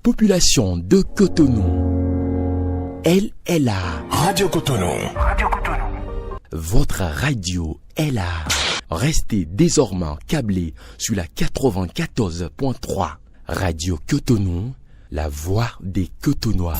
population de Cotonou. Elle est là. Radio Cotonou. Votre radio est là. Restez désormais câblés sur la 94.3. Radio Cotonou, la voix des Cotonois.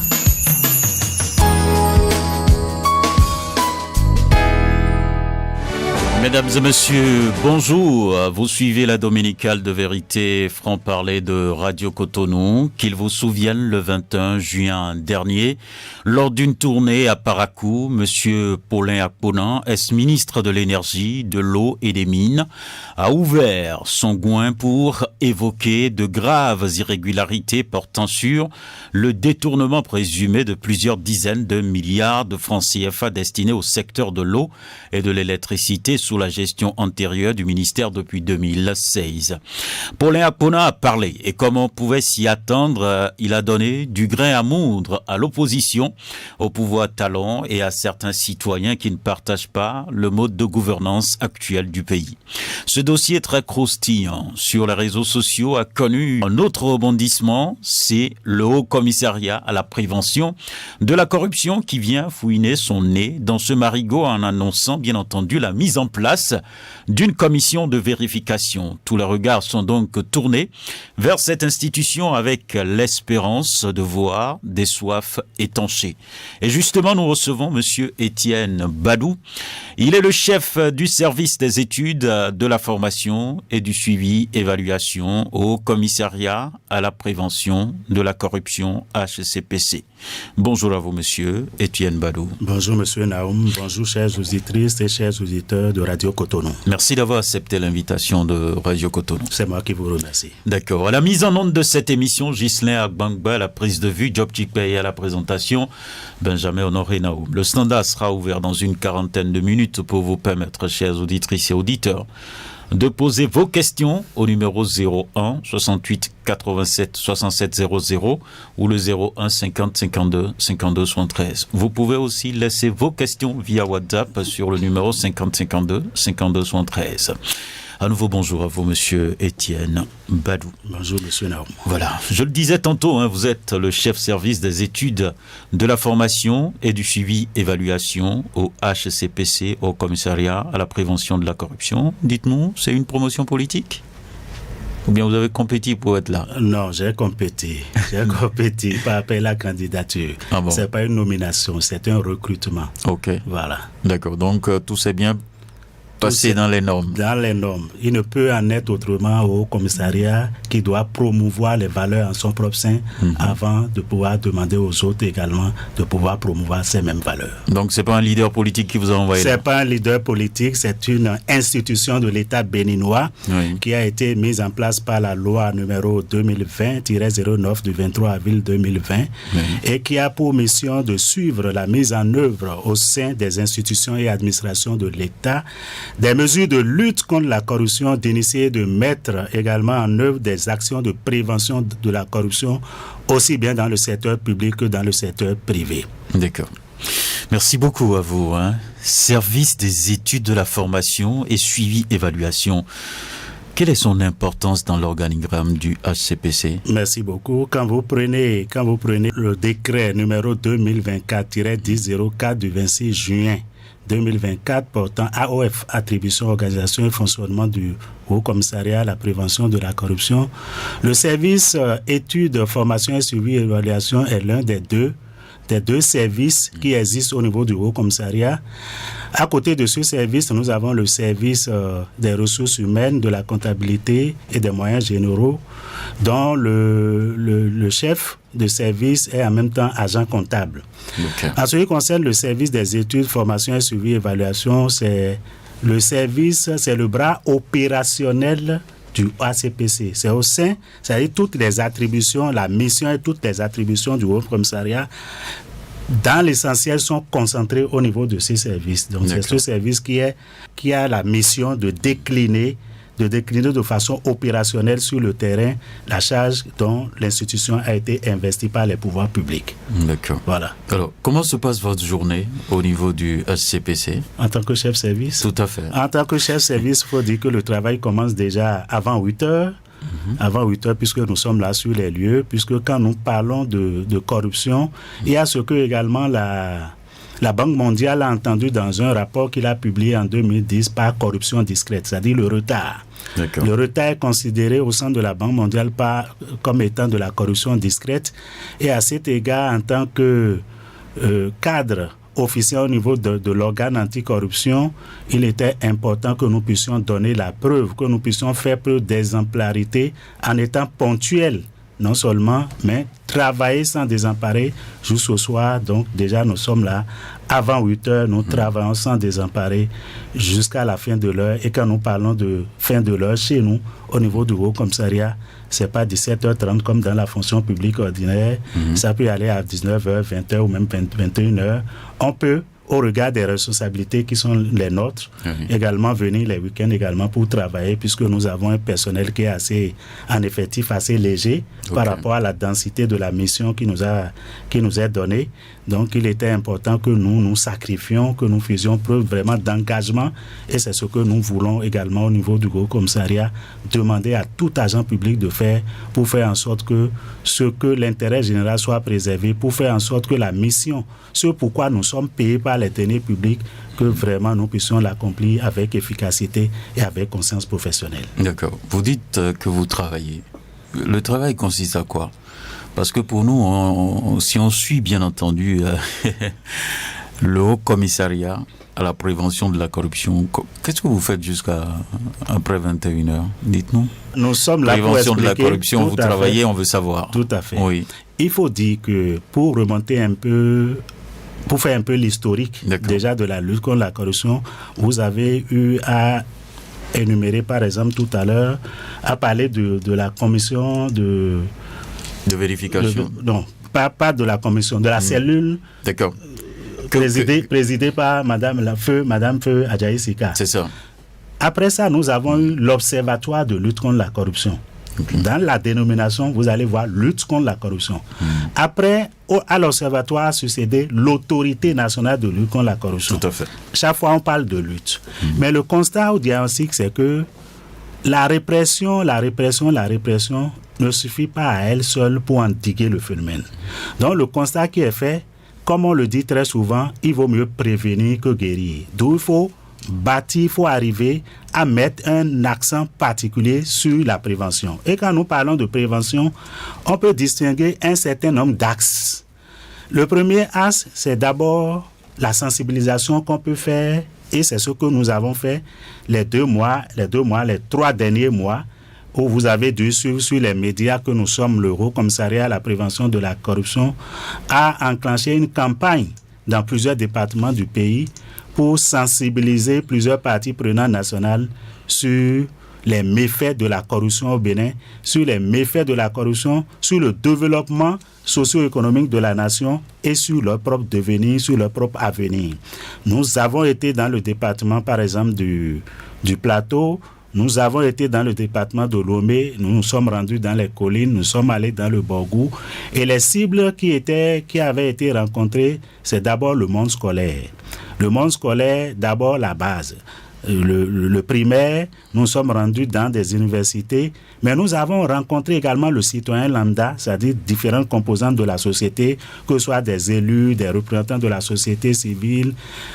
Mesdames et messieurs, bonjour. Vous suivez la Dominicale de vérité franc-parler de Radio Cotonou. Qu'il vous souvienne, le 21 juin dernier, lors d'une tournée à Parakou, monsieur Paulin Akpona, ex-ministre de l'énergie, de l'eau et des mines, a ouvert son going pour évoquer de graves irrégularités portant sur le détournement présumé de plusieurs dizaines de milliards de francs CFA destinés au secteur de l'eau et de l'électricité sous la gestion antérieure du ministère depuis 2016. Paulin Akpona a parlé et comme on pouvait s'y attendre, il a donné du grain à moudre à l'opposition, au pouvoir talon et à certains citoyens qui ne partagent pas le mode de gouvernance actuel du pays. Ce dossier très croustillant sur les réseaux sociaux a connu un autre rebondissement, c'est le Haut Commissariat à la prévention de la corruption qui vient fouiner son nez dans ce marigot en annonçant bien entendu la mise en place d'une commission de vérification. Tous les regards sont donc tournés vers cette institution avec l'espérance de voir des soifs étanchées. Et justement, nous recevons monsieur Étienne Badou. Il est le chef du service des études de la formation et du suivi évaluation au commissariat à la prévention de la corruption HCPC. Bonjour à vous, monsieur Étienne Badou. Bonjour, monsieur Naoum. Bonjour, chers auditrices et chers auditeurs de Radio Cotonou. Merci d'avoir accepté l'invitation de Radio Cotonou. C'est moi qui vous remercie. D'accord. À la mise en onde de cette émission, Ghislain Agbangba à la prise de vue, Job Chikpei à la présentation, Benjamin Honoré Naoum. Le standard sera ouvert dans une quarantaine de minutes pour vous permettre, chers auditrices et auditeurs, de poser vos questions au numéro 01 68 87 67 00 ou le 01 50 52 52 73. Vous pouvez aussi laisser vos questions via WhatsApp sur le numéro 50 52 52 73. À nouveau, bonjour à vous, monsieur Étienne Badou. Bonjour, monsieur Naoum. Voilà, je le disais tantôt, vous êtes le chef service des études de la formation et du suivi évaluation au HCPC, au commissariat à la prévention de la corruption. Dites-nous, c'est une promotion politique ? Ou bien vous avez compétit pour être là? Non, j'ai compétit. J'ai compétit par appel à candidature. Ah bon? C'est pas une nomination, c'est un recrutement. Ok. Voilà. D'accord, donc tout s'est bien passé dans les normes. Dans les normes. Il ne peut en être autrement au commissariat qui doit promouvoir les valeurs en son propre sein avant de pouvoir demander aux autres également de pouvoir promouvoir ces mêmes valeurs. Donc c'est pas un leader politique qui vous a envoyé là? C'est pas un leader politique, c'est une institution de l'État béninois qui a été mise en place par la loi numéro 2020-09 du 23 avril 2020 et qui a pour mission de suivre la mise en œuvre au sein des institutions et administrations de l'État des mesures de lutte contre la corruption, d'initier, de mettre également en œuvre des actions de prévention de la corruption, aussi bien dans le secteur public que dans le secteur privé. D'accord. Merci beaucoup à vous. Service des études de la formation et suivi évaluation. Quelle est son importance dans l'organigramme du HCPC? Merci beaucoup. Quand vous prenez le décret numéro 2024-1004 du 26 juin 2024 portant AOF, attribution, organisation et fonctionnement du Haut Commissariat à la prévention de la corruption, le service études, formation et suivi évaluation est l'un des deux services qui existent au niveau du Haut Commissariat. À côté de ce service, nous avons le service des ressources humaines, de la comptabilité et des moyens généraux, dont le chef de service est en même temps agent comptable. Okay. En ce qui concerne le service des études, formation et suivi évaluation, c'est le bras opérationnel du HCPC. C'est au sein, c'est-à-dire toutes les attributions, la mission et toutes les attributions du Haut Commissariat, dans l'essentiel, sont concentrées au niveau de ces services. Donc, c'est ce service qui a la mission de décliner de façon opérationnelle sur le terrain la charge dont l'institution a été investie par les pouvoirs publics. D'accord. Voilà. Alors, comment se passe votre journée au niveau du HCPC? En tant que chef service? Tout à fait. En tant que chef service, il faut dire que le travail commence déjà avant 8 heures. avant 8 heures, puisque nous sommes là sur les lieux, puisque quand nous parlons de corruption, il y a ce que également la Banque mondiale a entendu dans un rapport qu'il a publié en 2010 par corruption discrète, c'est-à-dire le retard. D'accord. Le retard est considéré au sein de la Banque mondiale comme étant de la corruption discrète, et à cet égard, en tant que cadre officiel au niveau de l'organe anticorruption, il était important que nous puissions donner la preuve, que nous puissions faire preuve d'exemplarité en étant ponctuels, non seulement, mais travailler sans désemparer jusqu'au soir. Donc déjà, nous sommes là avant 8 heures, nous travaillons sans désemparer jusqu'à la fin de l'heure. Et quand nous parlons de fin de l'heure, chez nous, au niveau du Haut Commissariat, c'est pas 17h30 comme dans la fonction publique ordinaire. Ça peut aller à 19h, 20h ou même 21h. On peut, au regard des responsabilités qui sont les nôtres, également venir les week-ends également pour travailler, puisque nous avons un personnel qui est en effectif assez léger par rapport à la densité de la mission qui nous est donnée. Donc il était important que nous nous sacrifions, que nous faisions preuve vraiment d'engagement, et c'est ce que nous voulons également au niveau du Haut Commissariat demander à tout agent public de faire, pour faire en sorte que l'intérêt général soit préservé, pour faire en sorte que la mission, ce pourquoi nous sommes payés par les deniers publics, que vraiment nous puissions l'accomplir avec efficacité et avec conscience professionnelle. D'accord. Vous dites que vous travaillez. Le travail consiste à quoi ? Parce que pour nous, si on suit bien entendu le Haut Commissariat à la prévention de la corruption, qu'est-ce que vous faites jusqu'à après 21h ? Dites-nous. Nous sommes là pour prévention expliquer. De la corruption, vous travaillez, on veut savoir. Tout à fait. Oui. Il faut dire que pour remonter un peu, pour faire un peu l'historique déjà de la lutte contre la corruption, vous avez eu à énumérer par exemple tout à l'heure, à parler de la commission de vérification. Non, pas de la commission, de la cellule. D'accord. Présidée par Madame Feu Adjaï Sika. C'est ça. Après ça, nous avons eu l'Observatoire de lutte contre la corruption. Dans la dénomination, vous allez voir lutte contre la corruption. Après, à l'Observatoire a succédé l'Autorité nationale de lutte contre la corruption. Tout à fait. Chaque fois, on parle de lutte. Mais le constat au diagnostic, c'est que la répression ne suffit pas à elle seule pour endiguer le phénomène. Donc, le constat qui est fait, comme on le dit très souvent, il vaut mieux prévenir que guérir. D'où il faut bâtir, il faut arriver à mettre un accent particulier sur la prévention. Et quand nous parlons de prévention, on peut distinguer un certain nombre d'axes. Le premier axe, c'est d'abord la sensibilisation qu'on peut faire, et c'est ce que nous avons fait les 3 derniers mois, où vous avez dû suivre sur les médias que nous sommes le Haut Commissariat à la prévention de la corruption, a enclenché une campagne dans plusieurs départements du pays pour sensibiliser plusieurs parties prenantes nationales sur les méfaits de la corruption au Bénin, sur les méfaits de la corruption, sur le développement socio-économique de la nation et sur leur propre devenir, sur leur propre avenir. Nous avons été dans le département, par exemple, du Plateau. Nous avons été dans le département de Lomé, nous nous sommes rendus dans les collines, nous sommes allés dans le Borgou. Et les cibles qui avaient été rencontrées, c'est d'abord le monde scolaire. Le monde scolaire, d'abord la base. Le primaire, nous sommes rendus dans des universités, mais nous avons rencontré également le citoyen lambda, c'est-à-dire différentes composantes de la société, que ce soit des élus, des représentants de la société civile,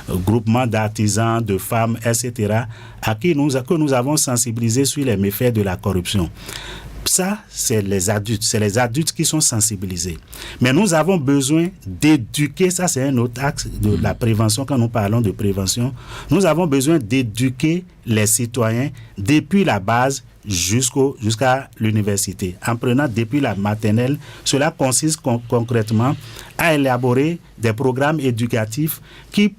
groupements d'artisans, de femmes, etc., que nous avons sensibilisés sur les méfaits de la corruption. Ça, c'est les adultes qui sont sensibilisés. Mais nous avons besoin d'éduquer, ça c'est un autre axe de la prévention, quand nous parlons de prévention, nous avons besoin d'éduquer les citoyens depuis la base jusqu'à l'université. En prenant depuis la maternelle, cela consiste concrètement à élaborer des programmes éducatifs qui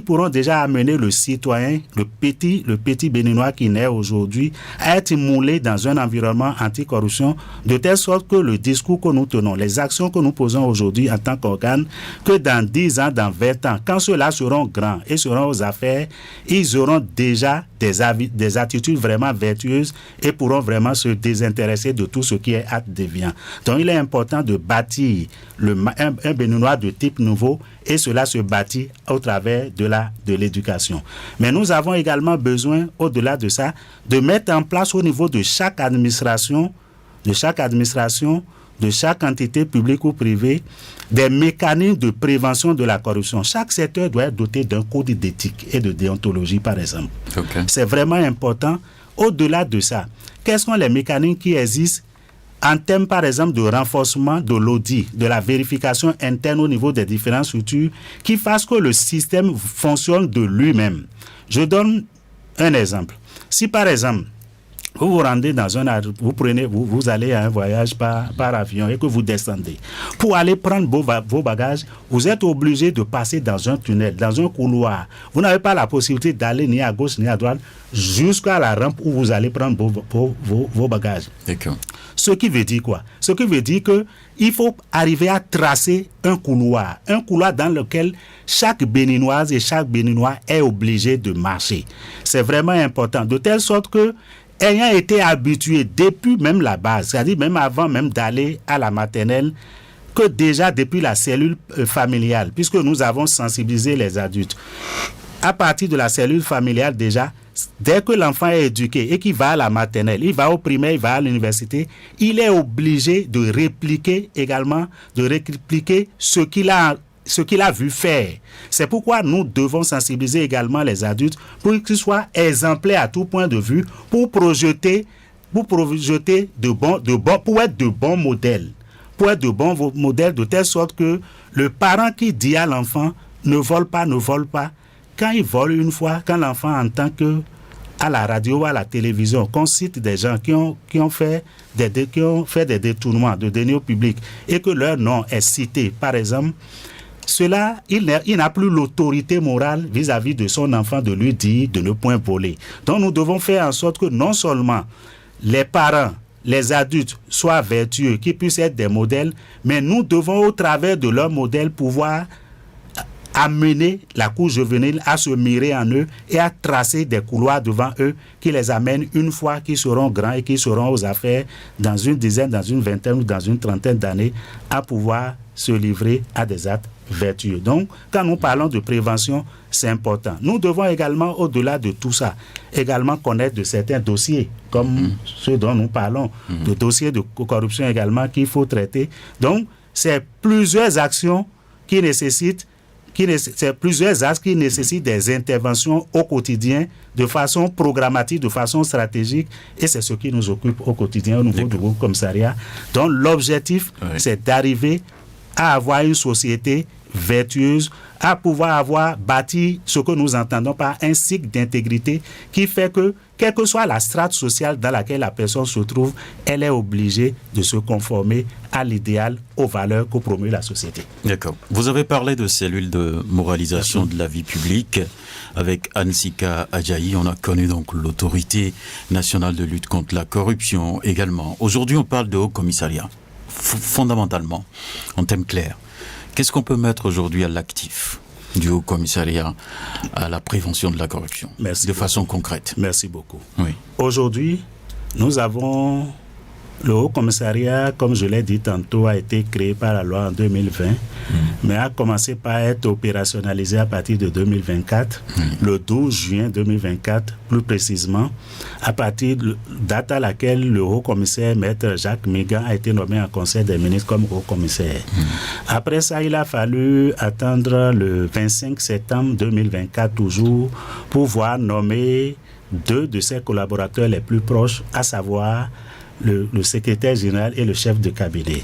pourront déjà amener le citoyen, le petit béninois qui naît aujourd'hui, à être moulé dans un environnement anticorruption, de telle sorte que le discours que nous tenons, les actions que nous posons aujourd'hui en tant qu'organe, que dans 10 ans, dans 20 ans, quand ceux-là seront grands et seront aux affaires, ils auront déjà des attitudes vraiment vertueuses et pourront vraiment se désintéresser de tout ce qui est acte déviant. Donc il est important de bâtir un béninois de type nouveau, et cela se bâtit au travers de l'éducation. Mais nous avons également besoin, au-delà de ça, de mettre en place au niveau de chaque administration de chaque administration, de chaque entité publique ou privée, des mécanismes de prévention de la corruption. Chaque secteur doit être doté d'un code d'éthique et de déontologie, par exemple. Okay. C'est vraiment important. Au-delà de ça, quels sont les mécanismes qui existent en termes, par exemple, de renforcement de l'audit, de la vérification interne au niveau des différentes structures, qui fassent que le système fonctionne de lui-même. Je donne un exemple. Si, par exemple, vous vous rendez dans vous allez à un voyage par avion et que vous descendez. Pour aller prendre vos bagages, vous êtes obligé de passer dans un tunnel, dans un couloir. Vous n'avez pas la possibilité d'aller ni à gauche ni à droite jusqu'à la rampe où vous allez prendre vos bagages. D'accord. Ce qui veut dire quoi? Ce qui veut dire qu'il faut arriver à tracer un couloir dans lequel chaque Béninoise et chaque Béninois est obligé de marcher. C'est vraiment important, de telle sorte que ayant été habitué depuis même la base, c'est-à-dire même avant même d'aller à la maternelle, que déjà depuis la cellule familiale, puisque nous avons sensibilisé les adultes, à partir de la cellule familiale déjà, dès que l'enfant est éduqué et qu'il va à la maternelle, il va au primaire, il va à l'université, il est obligé de répliquer également, ce qu'il a vu faire. C'est pourquoi nous devons sensibiliser également les adultes pour qu'ils soient exemplaires à tout point de vue, pour projeter pour être de bons modèles. Pour être de bons modèles de telle sorte que le parent qui dit à l'enfant ne vole pas. Quand il vole une fois, quand l'enfant entend que à la radio ou à la télévision, qu'on cite des gens qui ont fait des détournements de deniers publics et que leur nom est cité, par exemple, cela, il n'a plus l'autorité morale vis-à-vis de son enfant de lui dire de ne point voler. Donc nous devons faire en sorte que non seulement les parents, les adultes soient vertueux, qu'ils puissent être des modèles, mais nous devons au travers de leurs modèles pouvoir amener la couche juvénile à se mirer en eux et à tracer des couloirs devant eux qui les amènent une fois qu'ils seront grands et qu'ils seront aux affaires dans une dizaine, dans une vingtaine ou dans une trentaine d'années à pouvoir se livrer à des actes vertueux. Donc, quand nous parlons de prévention, c'est important. Nous devons également, au-delà de tout ça, également connaître de certains dossiers, comme ceux dont nous parlons, de dossiers de corruption également qu'il faut traiter. Donc, c'est plusieurs actions qui nécessitent plusieurs axes qui nécessitent des interventions au quotidien de façon programmatique, de façon stratégique, et c'est ce qui nous occupe au quotidien au niveau du groupe commissariat. Donc l'objectif, c'est d'arriver à avoir une société vertueuse, à pouvoir avoir bâti ce que nous entendons par un cycle d'intégrité qui fait que, quelle que soit la strate sociale dans laquelle la personne se trouve, elle est obligée de se conformer à l'idéal, aux valeurs que promeut la société. D'accord. Vous avez parlé de cellules de moralisation de la vie publique avec Ansika Adjaï. On a connu donc l'autorité nationale de lutte contre la corruption également. Aujourd'hui, on parle de haut commissariat. Fondamentalement, en termes clairs, qu'est-ce qu'on peut mettre aujourd'hui à l'actif du Haut Commissariat à la prévention de la corruption, façon concrète? Merci beaucoup. Oui. Aujourd'hui, nous avons le Haut Commissariat, comme je l'ai dit tantôt, a été créé par la loi en 2020, mais a commencé par être opérationnalisé à partir de 2024, le 12 juin 2024, plus précisément, à partir de date à laquelle le Haut Commissaire, Maître Jacques Mégan, a été nommé en Conseil des ministres comme Haut Commissaire. Après ça, il a fallu attendre le 25 septembre 2024 toujours pour voir nommer 2 de ses collaborateurs les plus proches, à savoir le secrétaire général et le chef de cabinet.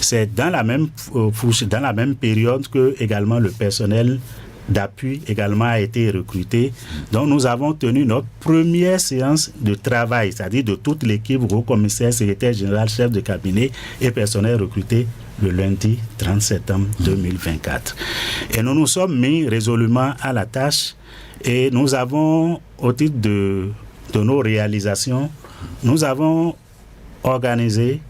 C'est dans la même période que également le personnel d'appui également a été recruté. Donc nous avons tenu notre première séance de travail, c'est-à-dire de toute l'équipe, gros commissaire, secrétaire général, chef de cabinet et personnel recruté le lundi 30 septembre 2024. Et nous nous sommes mis résolument à la tâche et nous avons, au titre de nos réalisations, nous avons organisé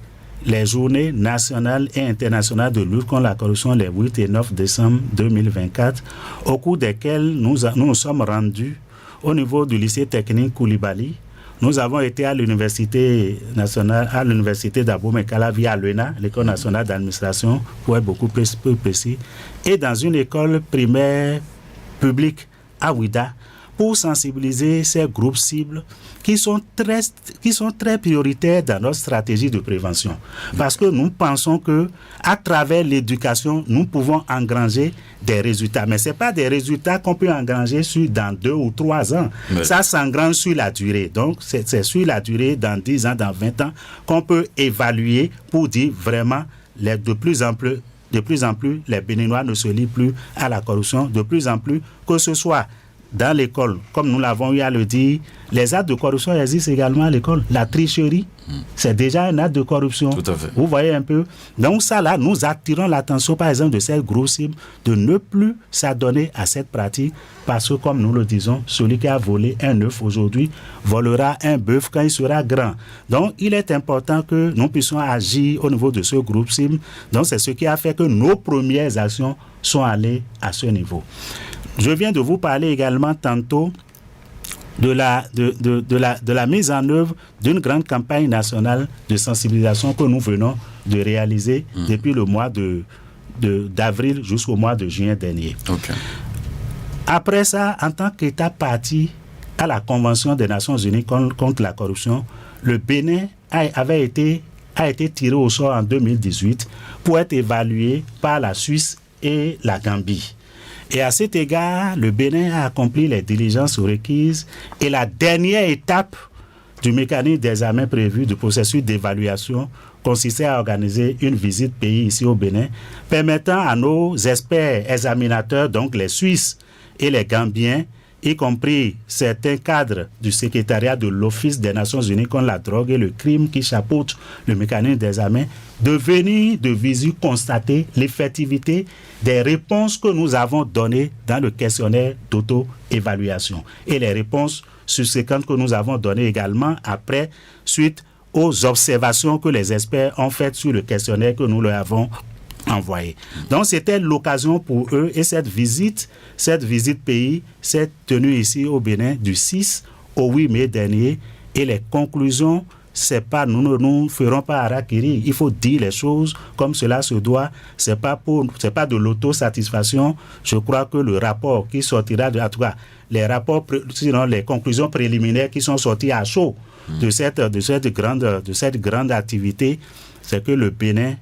les journées nationales et internationales de lutte contre la corruption les 8 et 9 décembre 2024, au cours desquelles nous nous sommes rendus au niveau du lycée technique Koulibaly. Nous avons été à l'université nationale, à l'université d'Abomey-Cala via l'ENA, l'école nationale d'administration, pour être beaucoup plus précis, et dans une école primaire publique à Ouida, pour sensibiliser ces groupes cibles qui sont très prioritaires dans notre stratégie de prévention. Parce que nous pensons que à travers l'éducation, nous pouvons engranger des résultats. Mais ce n'est pas des résultats qu'on peut engranger dans 2 ou 3 ans. Mais ça s'engrange sur la durée. Donc, c'est sur la durée, dans 10 ans, dans 20 ans, qu'on peut évaluer pour dire vraiment de plus en plus, les Béninois ne se lient plus à la corruption. De plus en plus, que ce soit dans l'école, comme nous l'avons eu à le dire, les actes de corruption existent également à l'école. La tricherie, c'est déjà un acte de corruption. Tout à fait. Vous voyez un peu. Donc ça, là, nous attirons l'attention, par exemple, de cette grosse cible, de ne plus s'adonner à cette pratique, parce que, comme nous le disons, celui qui a volé un œuf aujourd'hui volera un bœuf quand il sera grand. Donc, il est important que nous puissions agir au niveau de ce groupe cible. Donc, c'est ce qui a fait que nos premières actions sont allées à ce niveau. Je viens de vous parler également tantôt de la mise en œuvre d'une grande campagne nationale de sensibilisation que nous venons de réaliser depuis le mois d'avril jusqu'au mois de juin dernier. Okay. Après ça, en tant qu'État parti à la Convention des Nations Unies contre la corruption, le Bénin a été tiré au sort en 2018 pour être évalué par la Suisse et la Gambie. Et à cet égard, le Bénin a accompli les diligences requises et la dernière étape du mécanisme d'examen prévu du processus d'évaluation consistait à organiser une visite pays ici au Bénin, permettant à nos experts examinateurs, donc les Suisses et les Gambiens, y compris certains cadres du secrétariat de l'Office des Nations Unies contre la drogue et le crime qui chapeaute le mécanisme d'examen, de venir de visu constater l'effectivité des réponses que nous avons données dans le questionnaire d'auto-évaluation et les réponses subséquentes que nous avons données également après, suite aux observations que les experts ont faites sur le questionnaire que nous leur avons envoyé. Donc c'était l'occasion pour eux et cette visite pays s'est tenue ici au Bénin du 6 au 8 mai dernier et les conclusions, c'est pas nous ne nous ferons pas harakiri. Il faut dire les choses comme cela se doit. C'est pas de l'autosatisfaction. Je crois que le rapport qui sortira en tout cas les conclusions préliminaires qui sont sorties à chaud de cette grande activité, c'est que le Bénin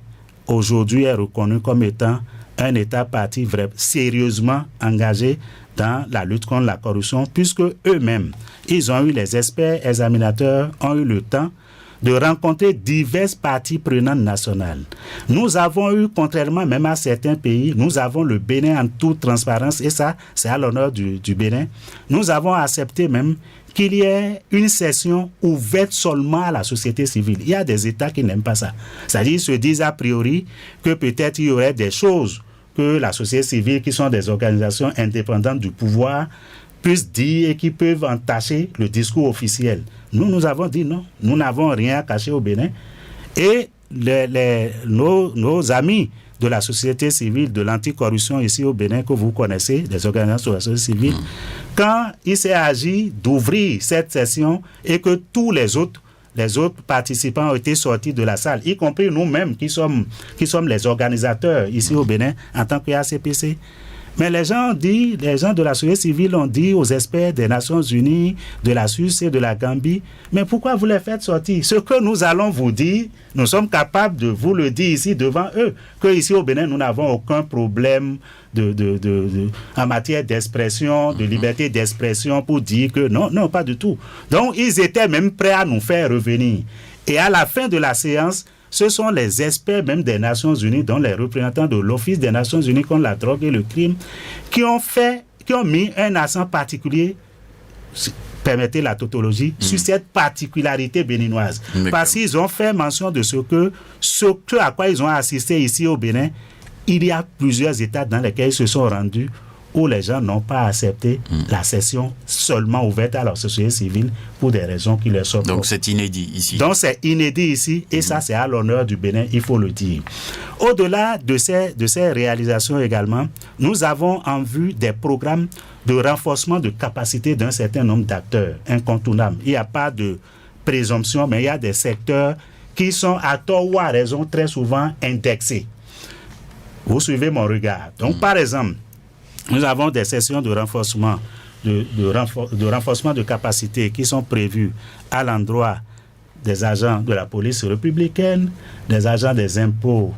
aujourd'hui est reconnu comme étant un État parti sérieusement engagé dans la lutte contre la corruption, puisque eux-mêmes, les experts examinateurs ont eu le temps de rencontrer diverses parties prenantes nationales. Nous avons eu, contrairement même à certains pays, nous avons le Bénin en toute transparence, et ça, c'est à l'honneur du Bénin. Nous avons accepté même qu'il y ait une session ouverte seulement à la société civile. Il y a des États qui n'aiment pas ça. C'est-à-dire, ils se disent a priori que peut-être il y aurait des choses que la société civile, qui sont des organisations indépendantes du pouvoir, puissent dire et qui peuvent entacher le discours officiel. Nous avons dit non, nous n'avons rien à cacher au Bénin. Et nos amis de la société civile, de l'anticorruption ici au Bénin, que vous connaissez, les organisations de la société civile, quand il s'est agi d'ouvrir cette session et que tous les autres participants ont été sortis de la salle, y compris nous-mêmes qui sommes les organisateurs ici au Bénin en tant qu'ACPC. Mais les gens de la société civile ont dit aux experts des Nations Unies, de la Suisse et de la Gambie, mais pourquoi vous les faites sortir? Ce que nous allons vous dire, nous sommes capables de vous le dire ici devant eux, que ici au Bénin, nous n'avons aucun problème en matière d'expression, de liberté d'expression pour dire que non, pas du tout. Donc, ils étaient même prêts à nous faire revenir. Et à la fin de la séance, ce sont les experts même des Nations Unies, dont les représentants de l'Office des Nations Unies contre la drogue et le crime, qui ont mis un accent particulier, permettez la tautologie, sur cette particularité béninoise. Parce qu'ils ont fait mention de ce à quoi ils ont assisté ici au Bénin. Il y a plusieurs États dans lesquels ils se sont rendus où les gens n'ont pas accepté la session seulement ouverte à la société civile pour des raisons qui leur sont propres. Donc c'est inédit ici. Donc c'est inédit ici et ça c'est à l'honneur du Bénin, il faut le dire. Au-delà de ces réalisations également, nous avons en vue des programmes de renforcement de capacité d'un certain nombre d'acteurs incontournables. Il n'y a pas de présomption, mais il y a des secteurs qui sont à tort ou à raison très souvent indexés. Vous suivez mon regard. Donc par exemple, nous avons des sessions de renforcement de renforcement de capacité qui sont prévus à l'endroit des agents de la police républicaine, des agents des impôts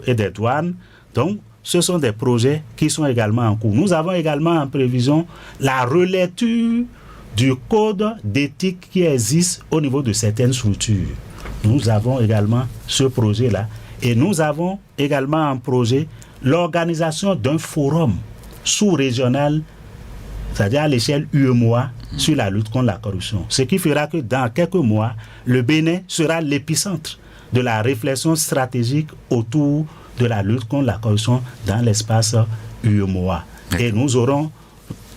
et des douanes. Donc, ce sont des projets qui sont également en cours. Nous avons également en prévision la relecture du code d'éthique qui existe au niveau de certaines structures. Nous avons également ce projet-là. Et nous avons également en projet l'organisation d'un forum sous-régional, c'est-à-dire à l'échelle UEMOA, sur la lutte contre la corruption. Ce qui fera que dans quelques mois, le Bénin sera l'épicentre de la réflexion stratégique autour de la lutte contre la corruption dans l'espace UEMOA. Et nous aurons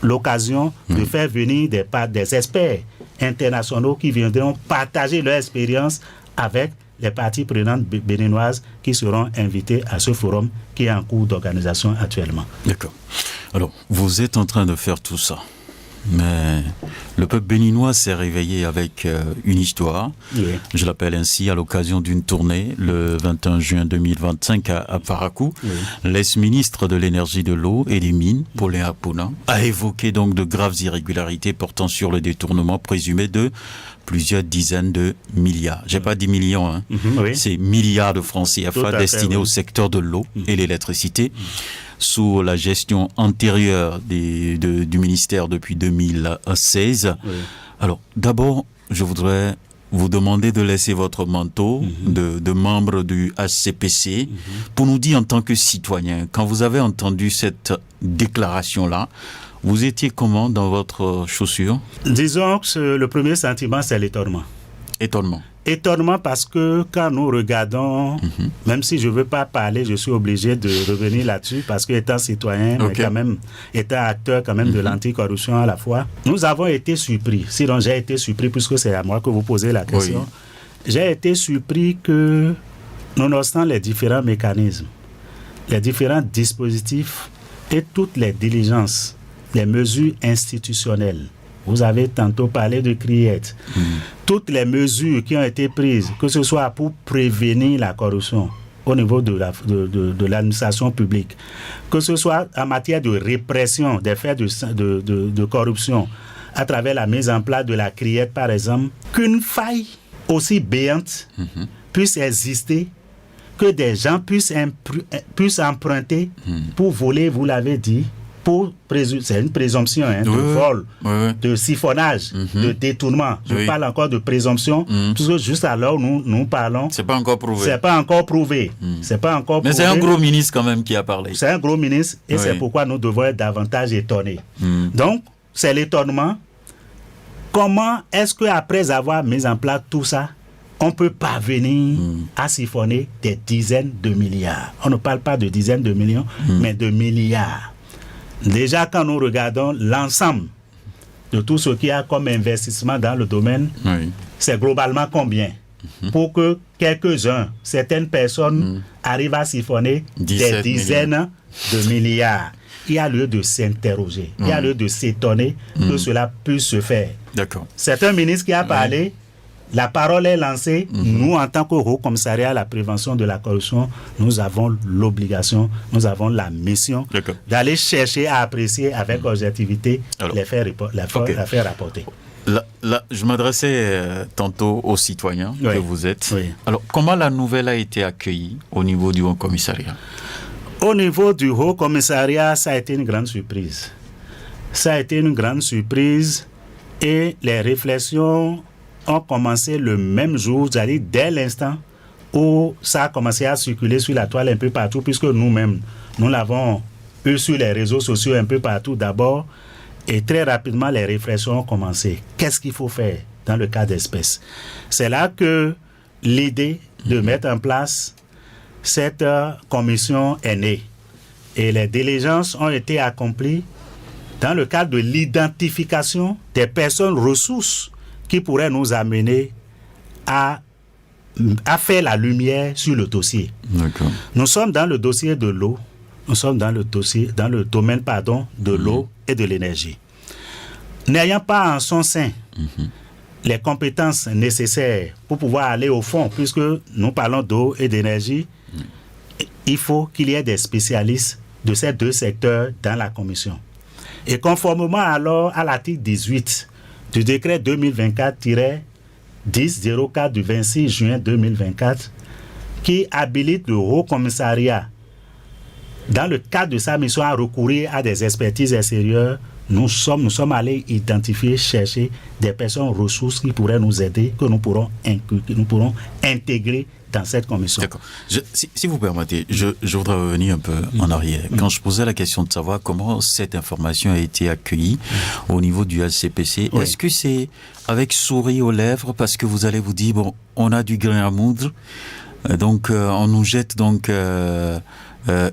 l'occasion de faire venir des experts internationaux qui viendront partager leur expérience avec les parties prenantes béninoises qui seront invitées à ce forum qui est en cours d'organisation actuellement. D'accord. Alors, vous êtes en train de faire tout ça, mais le peuple béninois s'est réveillé avec une histoire, oui. Je l'appelle ainsi, à l'occasion d'une tournée le 21 juin 2025 à Parakou. Oui. L'ex-ministre de l'énergie, de l'eau et des mines, Paulin Apouna, a évoqué donc de graves irrégularités portant sur le détournement présumé de plusieurs dizaines de milliards. J'ai pas dit millions, hein. Oui. C'est milliards de francs CFA destinés au secteur de l'eau et l'électricité. Sous la gestion antérieure du ministère depuis 2016. Oui. Alors, d'abord, je voudrais vous demander de laisser votre manteau de membre du HCPC pour nous dire en tant que citoyen, quand vous avez entendu cette déclaration-là, vous étiez comment dans votre chaussure? Disons que le premier sentiment, c'est l'étonnement. Étonnement parce que quand nous regardons, même si je ne veux pas parler, je suis obligé de revenir là-dessus parce que étant citoyen, mais quand même étant acteur quand même de l'anticorruption à la fois, nous avons été surpris. Sinon, j'ai été surpris puisque c'est à moi que vous posez la question. Oui. J'ai été surpris que, nonobstant les différents mécanismes, les différents dispositifs et toutes les diligences, les mesures institutionnelles, vous avez tantôt parlé de CRIET. Toutes les mesures qui ont été prises, que ce soit pour prévenir la corruption au niveau de l'administration publique, que ce soit en matière de répression des faits de corruption, à travers la mise en place de la CRIET, par exemple, qu'une faille aussi béante puisse exister, que des gens puissent emprunter pour voler, vous l'avez dit, c'est une présomption de vol, de siphonnage, de détournement. Je parle encore de présomption, puisque juste alors nous parlons. C'est pas encore prouvé. Mais c'est un gros ministre quand même qui a parlé. C'est un gros ministre et c'est pourquoi nous devons être davantage étonnés. Donc, c'est l'étonnement. Comment est-ce qu'après avoir mis en place tout ça, on peut parvenir à siphonner des dizaines de milliards? On ne parle pas de dizaines de millions, mais de milliards. Déjà, quand nous regardons l'ensemble de tout ce qu'il y a comme investissement dans le domaine, c'est globalement combien? Pour que quelques-uns, certaines personnes arrivent à siphonner des dizaines de milliards. Il y a lieu de s'interroger, il y a lieu de s'étonner que cela puisse se faire. D'accord. C'est un ministre qui a parlé. La parole est lancée. Nous, en tant que Haut Commissariat à la prévention de la corruption, nous avons l'obligation, nous avons la mission d'aller chercher à apprécier avec objectivité les faits rapportés. Là, je m'adressais tantôt aux citoyens que vous êtes. Alors, comment la nouvelle a été accueillie au niveau du Haut Commissariat? Au niveau du Haut Commissariat, ça a été une grande surprise. Ça a été une grande surprise et les réflexions ont commencé le même jour, c'est-à-dire dès l'instant où ça a commencé à circuler sur la toile un peu partout, puisque nous-mêmes, nous l'avons eu sur les réseaux sociaux un peu partout d'abord, et très rapidement, les réflexions ont commencé. Qu'est-ce qu'il faut faire dans le cas d'espèce? C'est là que l'idée de mettre en place cette commission est née. Et les diligences ont été accomplies dans le cadre de l'identification des personnes ressources qui pourrait nous amener à faire la lumière sur le dossier. D'accord. Nous sommes dans le dossier de l'eau, nous sommes dans le domaine de l'eau et de l'énergie. N'ayant pas en son sein les compétences nécessaires pour pouvoir aller au fond, puisque nous parlons d'eau et d'énergie, il faut qu'il y ait des spécialistes de ces deux secteurs dans la commission. Et conformément alors à l'article 18 du décret 2024-1004 du 26 juin 2024, qui habilite le Haut Commissariat, dans le cadre de sa mission, à recourir à des expertises extérieures, nous sommes allés identifier, chercher des personnes ressources qui pourraient nous aider, que nous pourrons intégrer dans cette commission. D'accord. Si vous permettez, je voudrais revenir un peu en arrière. Quand je posais la question de savoir comment cette information a été accueillie au niveau du HCPC, est-ce que c'est avec sourire aux lèvres parce que vous allez vous dire, bon, on a du grain à moudre, donc on nous jette donc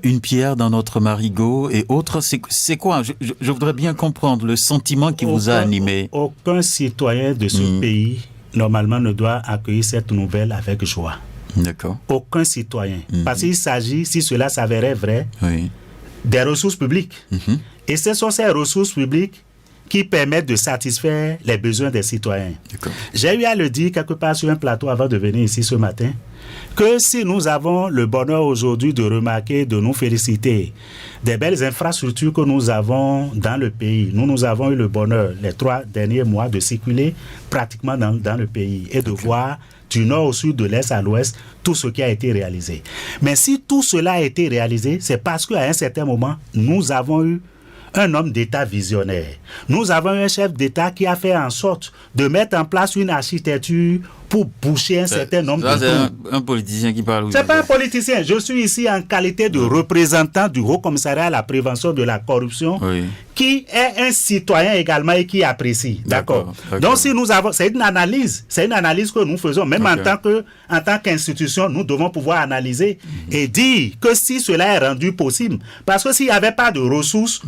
une pierre dans notre marigot et autres, c'est quoi? Je voudrais bien comprendre le sentiment qui vous a animé. Aucun citoyen de ce pays, normalement, ne doit accueillir cette nouvelle avec joie. D'accord. Aucun citoyen. Parce qu'il s'agit, si cela s'avérait vrai, des ressources publiques. Et ce sont ces ressources publiques qui permettent de satisfaire les besoins des citoyens. J'ai eu à le dire quelque part sur un plateau avant de venir ici ce matin, que si nous avons le bonheur aujourd'hui de remarquer, de nous féliciter des belles infrastructures que nous avons dans le pays, nous avons eu le bonheur les 3 derniers mois de circuler pratiquement dans le pays et de voir du nord au sud, de l'est à l'ouest, tout ce qui a été réalisé. Mais si tout cela a été réalisé, c'est parce qu'à un certain moment, nous avons eu un homme d'État visionnaire. Nous avons un chef d'État qui a fait en sorte de mettre en place une architecture pour boucher un certain nombre de trous. C'est un politicien qui parle. C'est pas un politicien. Je suis ici en qualité de représentant du Haut Commissariat à la prévention de la corruption, qui est un citoyen également et qui apprécie. D'accord. Donc si nous avons, c'est une analyse que nous faisons, même en tant qu'institution, nous devons pouvoir analyser et dire que si cela est rendu possible, parce que s'il n'y avait pas de ressources,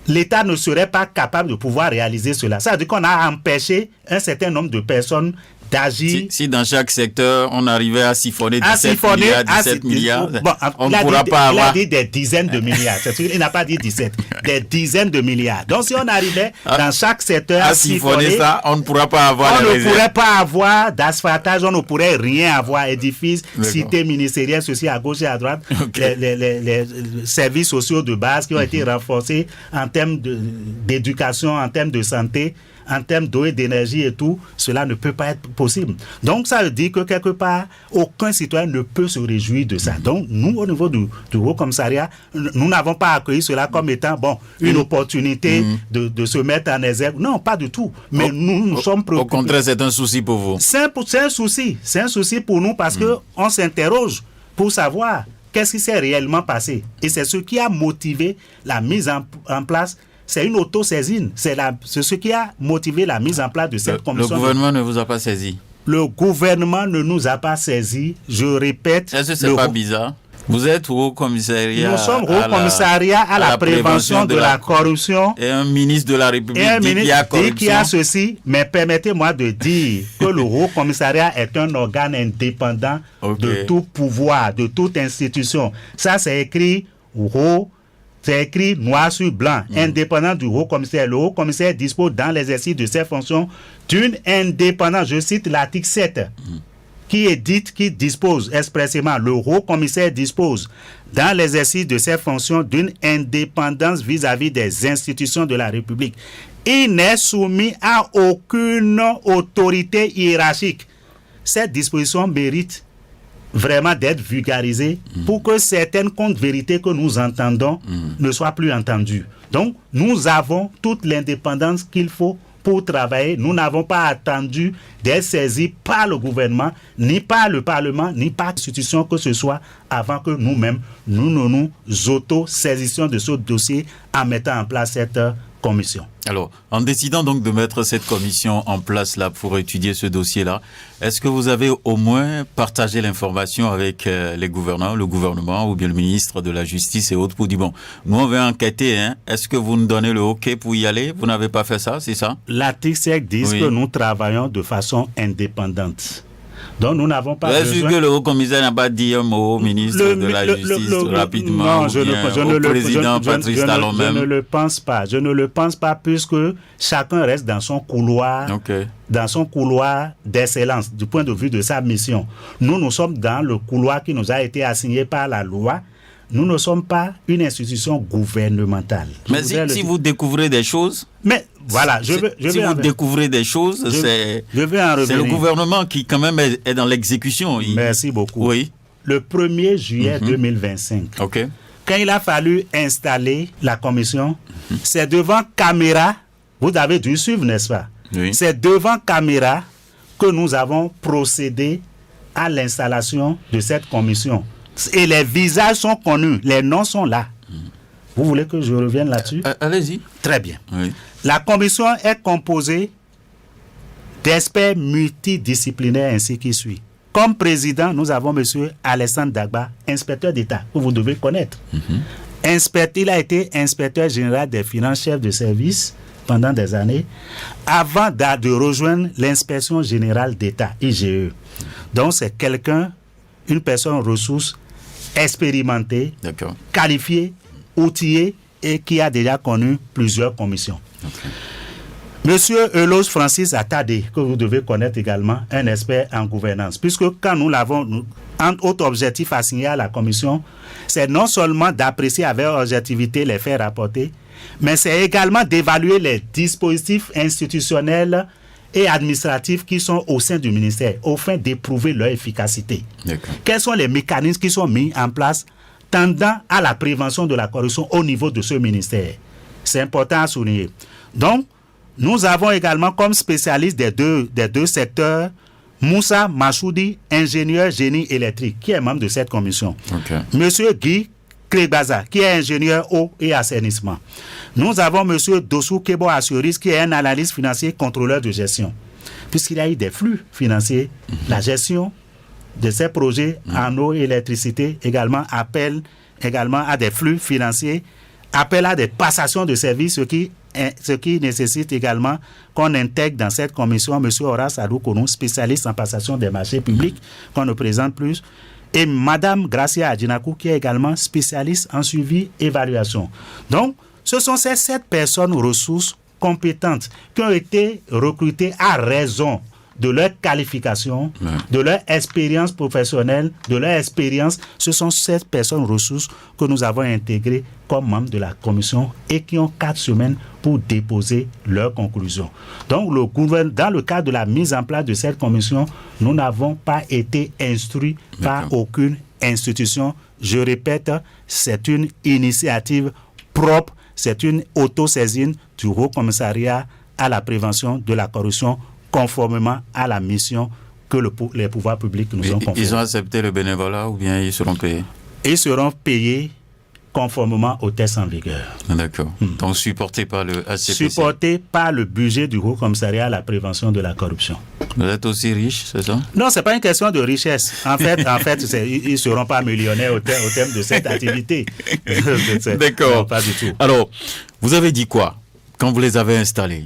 l'État ne serait pas capable de pouvoir réaliser cela. Ça veut dire qu'on a empêché un certain nombre de personnes d'agir. Si dans chaque secteur, on arrivait à siphonner 17 milliards, bon, on ne pourra pas avoir... Il a dit des dizaines de milliards. Il n'a pas dit 17. Des dizaines de milliards. Donc, si on arrivait dans chaque secteur à siphonner ça, on ne pourra pas avoir... On ne pourrait pas avoir d'asphaltage, on ne pourrait rien avoir. Édifices, cités ministérielles, ceci à gauche et à droite. Les services sociaux de base qui ont été renforcés en termes d'éducation, en termes de santé, en termes d'eau et d'énergie et tout, cela ne peut pas être possible. Donc, ça veut dire que quelque part, aucun citoyen ne peut se réjouir de ça. Donc, nous, au niveau du Haut Commissariat, nous n'avons pas accueilli cela comme étant, une opportunité de se mettre en exergue. Non, pas du tout. Mais nous sommes préoccupés. Au contraire, c'est un souci pour vous. C'est un souci. C'est un souci pour nous parce qu'on s'interroge pour savoir qu'est-ce qui s'est réellement passé. Et c'est ce qui a motivé la mise en place. C'est une autosaisine. C'est ce qui a motivé la mise en place de cette commission. Le gouvernement ne vous a pas saisi? Le gouvernement ne nous a pas saisi. Je répète. Est-ce que c'est pas bizarre? Vous êtes au Haut Commissariat. Nous sommes au Commissariat à la prévention de la corruption. Et un ministre de la République dit qu'il y a ceci. Mais permettez-moi de dire que le Haut Commissariat est un organe indépendant de tout pouvoir, de toute institution. Ça, c'est écrit c'est écrit noir sur blanc, indépendant du Haut Commissaire. Le Haut Commissaire dispose dans l'exercice de ses fonctions d'une indépendance. Je cite l'article 7, qui dispose expressément, le Haut Commissaire dispose dans l'exercice de ses fonctions d'une indépendance vis-à-vis des institutions de la République. Il n'est soumis à aucune autorité hiérarchique. Cette disposition mérite vraiment d'être vulgarisé pour que certaines contre-vérités que nous entendons ne soient plus entendues. Donc, nous avons toute l'indépendance qu'il faut pour travailler. Nous n'avons pas attendu d'être saisis par le gouvernement, ni par le Parlement, ni par l'institution que ce soit, avant que nous-mêmes, nous auto-saisissions de ce dossier en mettant en place cette commission. Alors, en décidant donc de mettre cette commission en place là pour étudier ce dossier-là, est-ce que vous avez au moins partagé l'information avec les gouvernants, le gouvernement ou bien le ministre de la Justice et autres pour dire, bon, nous on veut enquêter, est-ce que vous nous donnez le OK pour y aller? Vous n'avez pas fait ça, c'est ça? L'article 5 dit que nous travaillons de façon indépendante. Donc nous n'avons pas besoin... Est-ce que le haut commissaire n'a pas dit un mot au ministre de la Justice rapidement? Non, je ne le pense pas. Je ne le pense pas puisque chacun reste dans son couloir, dans son couloir d'excellence du point de vue de sa mission. Nous sommes dans le couloir qui nous a été assigné par la loi. nous ne sommes pas une institution gouvernementale. Mais si vous découvrez des choses... Mais voilà, si vous découvrez des choses, c'est le gouvernement qui quand même est dans l'exécution. Merci beaucoup. Oui. Le 1er juillet 2025, OK. Quand il a fallu installer la commission, c'est devant caméra, vous avez dû suivre, n'est-ce pas? Oui. C'est devant caméra que nous avons procédé à l'installation de cette commission. Et les visages sont connus, les noms sont là. Vous voulez que je revienne là-dessus? Allez-y. Très bien. Oui. La commission est composée d'experts multidisciplinaires ainsi qui suit. Comme président, nous avons M. Alessandre Dagba, inspecteur d'État, que vous devez connaître. Il a été inspecteur général des finances, chef de service pendant des années, avant de rejoindre l'inspection générale d'État, IGE. Donc, c'est une personne ressource expérimentée, qualifiée, outillée et qui a déjà connu plusieurs commissions. Monsieur Elos Francis Attadé, que vous devez connaître également, un expert en gouvernance, puisque quand nous l'avons, un autre objectif assigné à la commission, c'est non seulement d'apprécier avec objectivité les faits rapportés, mais c'est également d'évaluer les dispositifs institutionnels et administratifs qui sont au sein du ministère, au fin d'éprouver leur efficacité. Quels sont les mécanismes qui sont mis en place tendant à la prévention de la corruption au niveau de ce ministère? C'est important à souligner. Donc, nous avons également comme spécialiste des deux secteurs Moussa Machoudi, ingénieur génie électrique, qui est membre de cette commission. Monsieur Guy Kregbaza, qui est ingénieur eau et assainissement. Nous avons Monsieur Dossou Kebo Assuris, qui est un analyste financier contrôleur de gestion. Puisqu'il y a eu des flux financiers, la gestion de ces projets en eau et électricité également appelle également à des flux financiers, appelle à des passations de services, ce qui nécessite également qu'on intègre dans cette commission M. Horace Adoukonou, spécialiste en passation des marchés publics, qu'on ne présente plus, et Mme Gracia Adjinakou, qui est également spécialiste en suivi et évaluation. Donc, ce sont ces 7 personnes ressources compétentes qui ont été recrutées à raison de leur qualification, de leur expérience professionnelle, de leur expérience. Ce sont ces personnes ressources que nous avons intégrées comme membres de la commission et qui ont 4 semaines pour déposer leurs conclusions. Donc, dans le cadre de la mise en place de cette commission, nous n'avons pas été instruits par aucune institution. Je répète, c'est une initiative propre, c'est une autosaisine du Haut Commissariat à la prévention de la corruption, conformément à la mission que les pouvoirs publics nous ont confiée. Ils ont accepté le bénévolat ou bien ils seront payés? Ils seront payés conformément aux tests en vigueur. D'accord. Donc supportés par le HCPC. Supportés par le budget du Haut Commissariat à la prévention de la corruption. Vous êtes aussi riche, c'est ça? Non, c'est pas une question de richesse. En fait, ils ne seront pas millionnaires au terme de cette activité. D'accord. Non, pas du tout. Alors, vous avez dit quoi quand vous les avez installés?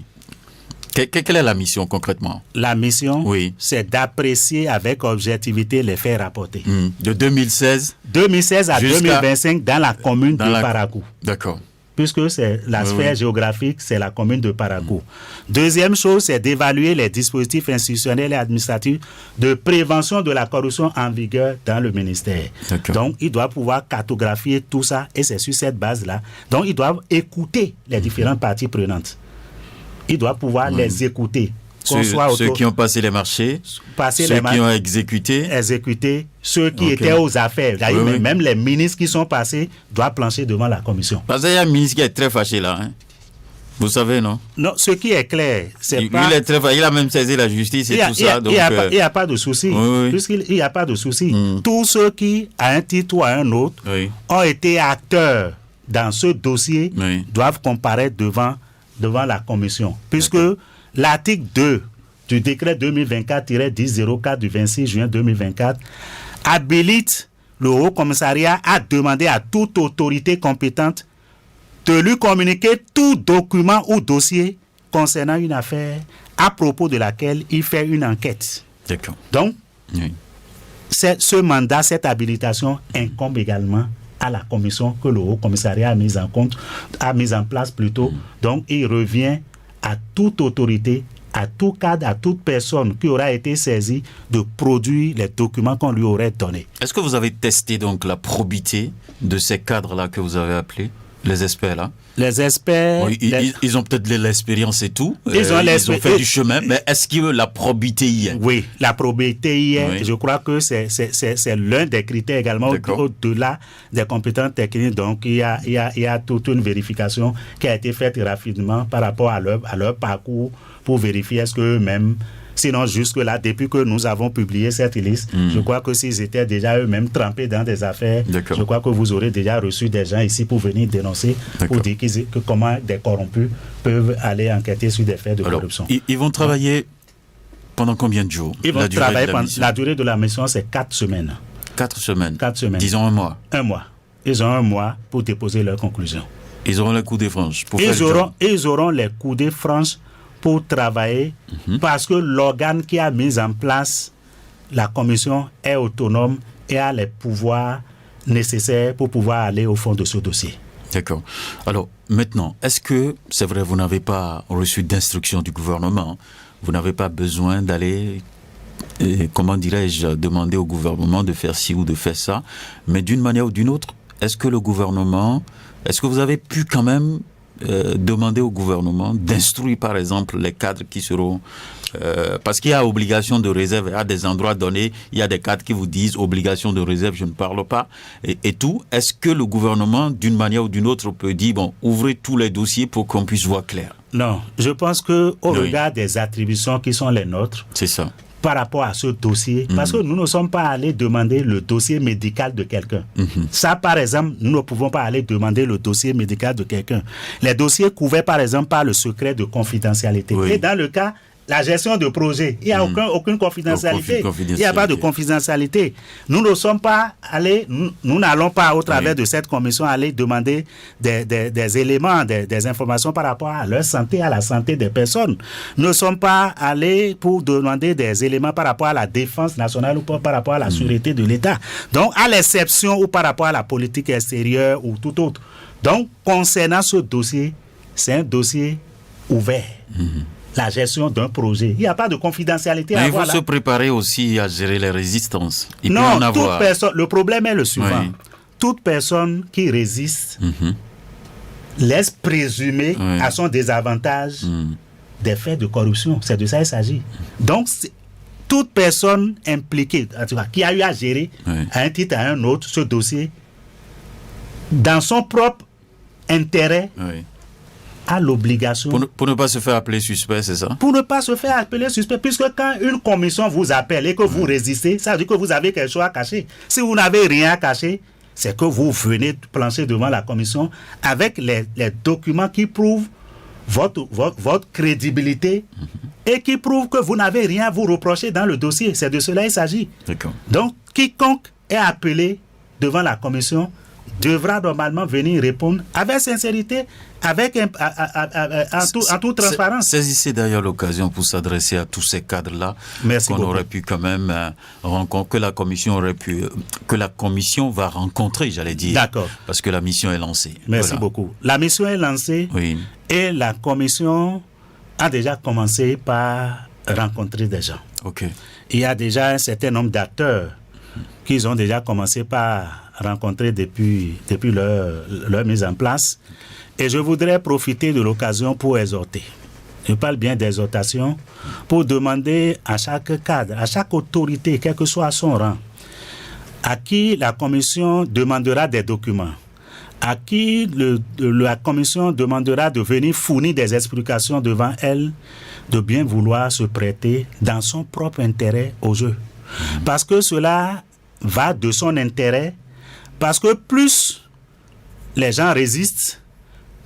Quelle est la mission concrètement? La mission, c'est d'apprécier avec objectivité les faits rapportés. De 2016 à 2025 dans la commune de Parakou. D'accord. Puisque c'est la sphère géographique, c'est la commune de Parakou. Deuxième chose, c'est d'évaluer les dispositifs institutionnels et administratifs de prévention de la corruption en vigueur dans le ministère. Donc, ils doivent pouvoir cartographier tout ça et c'est sur cette base-là. Donc, ils doivent écouter les différentes parties prenantes. Il doit pouvoir les écouter. Ceux qui ont passé les marchés, ceux qui ont exécuté, ceux qui étaient aux affaires. Même les ministres qui sont passés doivent plancher devant la commission. Parce qu'il y a un ministre qui est très fâché là. Hein? Vous savez, non? Non, ce qui est clair, c'est pas... Il est très fâché. Il a même saisi la justice et tout ça. Il n'y a pas de souci. Puisqu'il n'y a pas de souci. Tous ceux qui, à un titre ou à un autre, ont été acteurs dans ce dossier doivent comparaître devant la commission, puisque l'article 2 du décret 2024-1004 du 26 juin 2024 habilite le Haut Commissariat à demander à toute autorité compétente de lui communiquer tout document ou dossier concernant une affaire à propos de laquelle il fait une enquête. D'accord. Donc, ce mandat, cette habilitation incombe également à la commission que le Haut Commissariat a mise en place plutôt. Donc, il revient à toute autorité à tout cadre, à toute personne qui aura été saisie de produire les documents qu'on lui aurait donnés. Est-ce que vous avez testé donc la probité de ces cadres-là que vous avez appelés, les experts là? Les experts... Oui, ils ont peut-être de l'expérience et tout. Ils ont fait du chemin, mais est-ce que la probité y est? Oui, la probité y est. Oui. Je crois que c'est l'un des critères également au-delà des compétences techniques. Donc, il y a toute une vérification qui a été faite rapidement par rapport à leur parcours pour vérifier est-ce qu'eux-mêmes... Sinon, jusque-là, depuis que nous avons publié cette liste, je crois que s'ils étaient déjà eux-mêmes trempés dans des affaires, je crois que vous aurez déjà reçu des gens ici pour venir dénoncer, pour dire que comment des corrompus peuvent aller enquêter sur des faits de corruption. Ils vont travailler pendant combien de jours? Ils vont travailler la durée de la mission, c'est 4 semaines. 4 semaines? 4 semaines. Disons un mois. Un mois. Ils ont un mois pour déposer leurs conclusions. Ils auront les coudées franches pour ils auront les coudées franches pour travailler parce que l'organe qui a mis en place la commission est autonome et a les pouvoirs nécessaires pour pouvoir aller au fond de ce dossier. D'accord. Alors, maintenant, est-ce que, c'est vrai, vous n'avez pas reçu d'instruction du gouvernement, vous n'avez pas besoin d'aller, comment dirais-je, demander au gouvernement de faire ci ou de faire ça, mais d'une manière ou d'une autre, est-ce que vous avez pu quand même demander au gouvernement d'instruire par exemple les cadres qui seront parce qu'il y a obligation de réserve à des endroits donnés, il y a des cadres qui vous disent obligation de réserve, je ne parle pas et tout. Est-ce que le gouvernement d'une manière ou d'une autre peut dire bon, ouvrez tous les dossiers pour qu'on puisse voir clair? Non, je pense que au regard des attributions qui sont les nôtres, c'est ça. Par rapport à ce dossier, parce que nous ne sommes pas allés demander le dossier médical de quelqu'un. Ça, par exemple, nous ne pouvons pas aller demander le dossier médical de quelqu'un. Les dossiers couverts, par exemple, par le secret de confidentialité. Et dans le cas, la gestion de projet, il n'y a aucune confidentialité. Il n'y a pas de confidentialité. Nous ne sommes pas allés, nous n'allons pas au travers de cette commission aller demander des éléments, des informations par rapport à leur santé, à la santé des personnes. Nous ne sommes pas allés pour demander des éléments par rapport à la défense nationale ou par rapport à la sûreté de l'État. Donc, à l'exception ou par rapport à la politique extérieure ou tout autre. Donc, concernant ce dossier, c'est un dossier ouvert. La gestion d'un projet. Il n'y a pas de confidentialité. Mais il faut se préparer aussi à gérer les résistances. Toute personne, le problème est le suivant. Toute personne qui résiste laisse présumer à son désavantage des faits de corruption. C'est de ça qu'il s'agit. Donc, toute personne impliquée, qui a eu à gérer à un titre, à un autre, ce dossier, dans son propre intérêt, a l'obligation... Pour ne pas se faire appeler suspect, c'est ça? Pour ne pas se faire appeler suspect, puisque quand une commission vous appelle et que vous résistez, ça veut dire que vous avez quelque chose à cacher. Si vous n'avez rien à cacher, c'est que vous venez plancher devant la commission avec les documents qui prouvent votre crédibilité et qui prouvent que vous n'avez rien à vous reprocher dans le dossier. C'est de cela qu'il s'agit. D'accord. Donc, quiconque est appelé devant la commission devra normalement venir répondre avec sincérité, avec en toute transparence. Saisissez d'ailleurs l'occasion pour s'adresser à tous ces cadres-là qu'on aurait pu quand même rencontrer, que la commission va rencontrer, j'allais dire. D'accord. Parce que la mission est lancée. Merci beaucoup. La mission est lancée et la commission a déjà commencé par rencontrer des gens. Okay. Il y a déjà un certain nombre d'acteurs qu'ils ont déjà commencé par rencontrer depuis leur mise en place. Et je voudrais profiter de l'occasion pour exhorter. Je parle bien d'exhortation, pour demander à chaque cadre, à chaque autorité, quel que soit son rang, à qui la commission demandera des documents, à qui la commission demandera de venir fournir des explications devant elle, de bien vouloir se prêter dans son propre intérêt au jeu. Parce que cela va de son intérêt, parce que plus les gens résistent,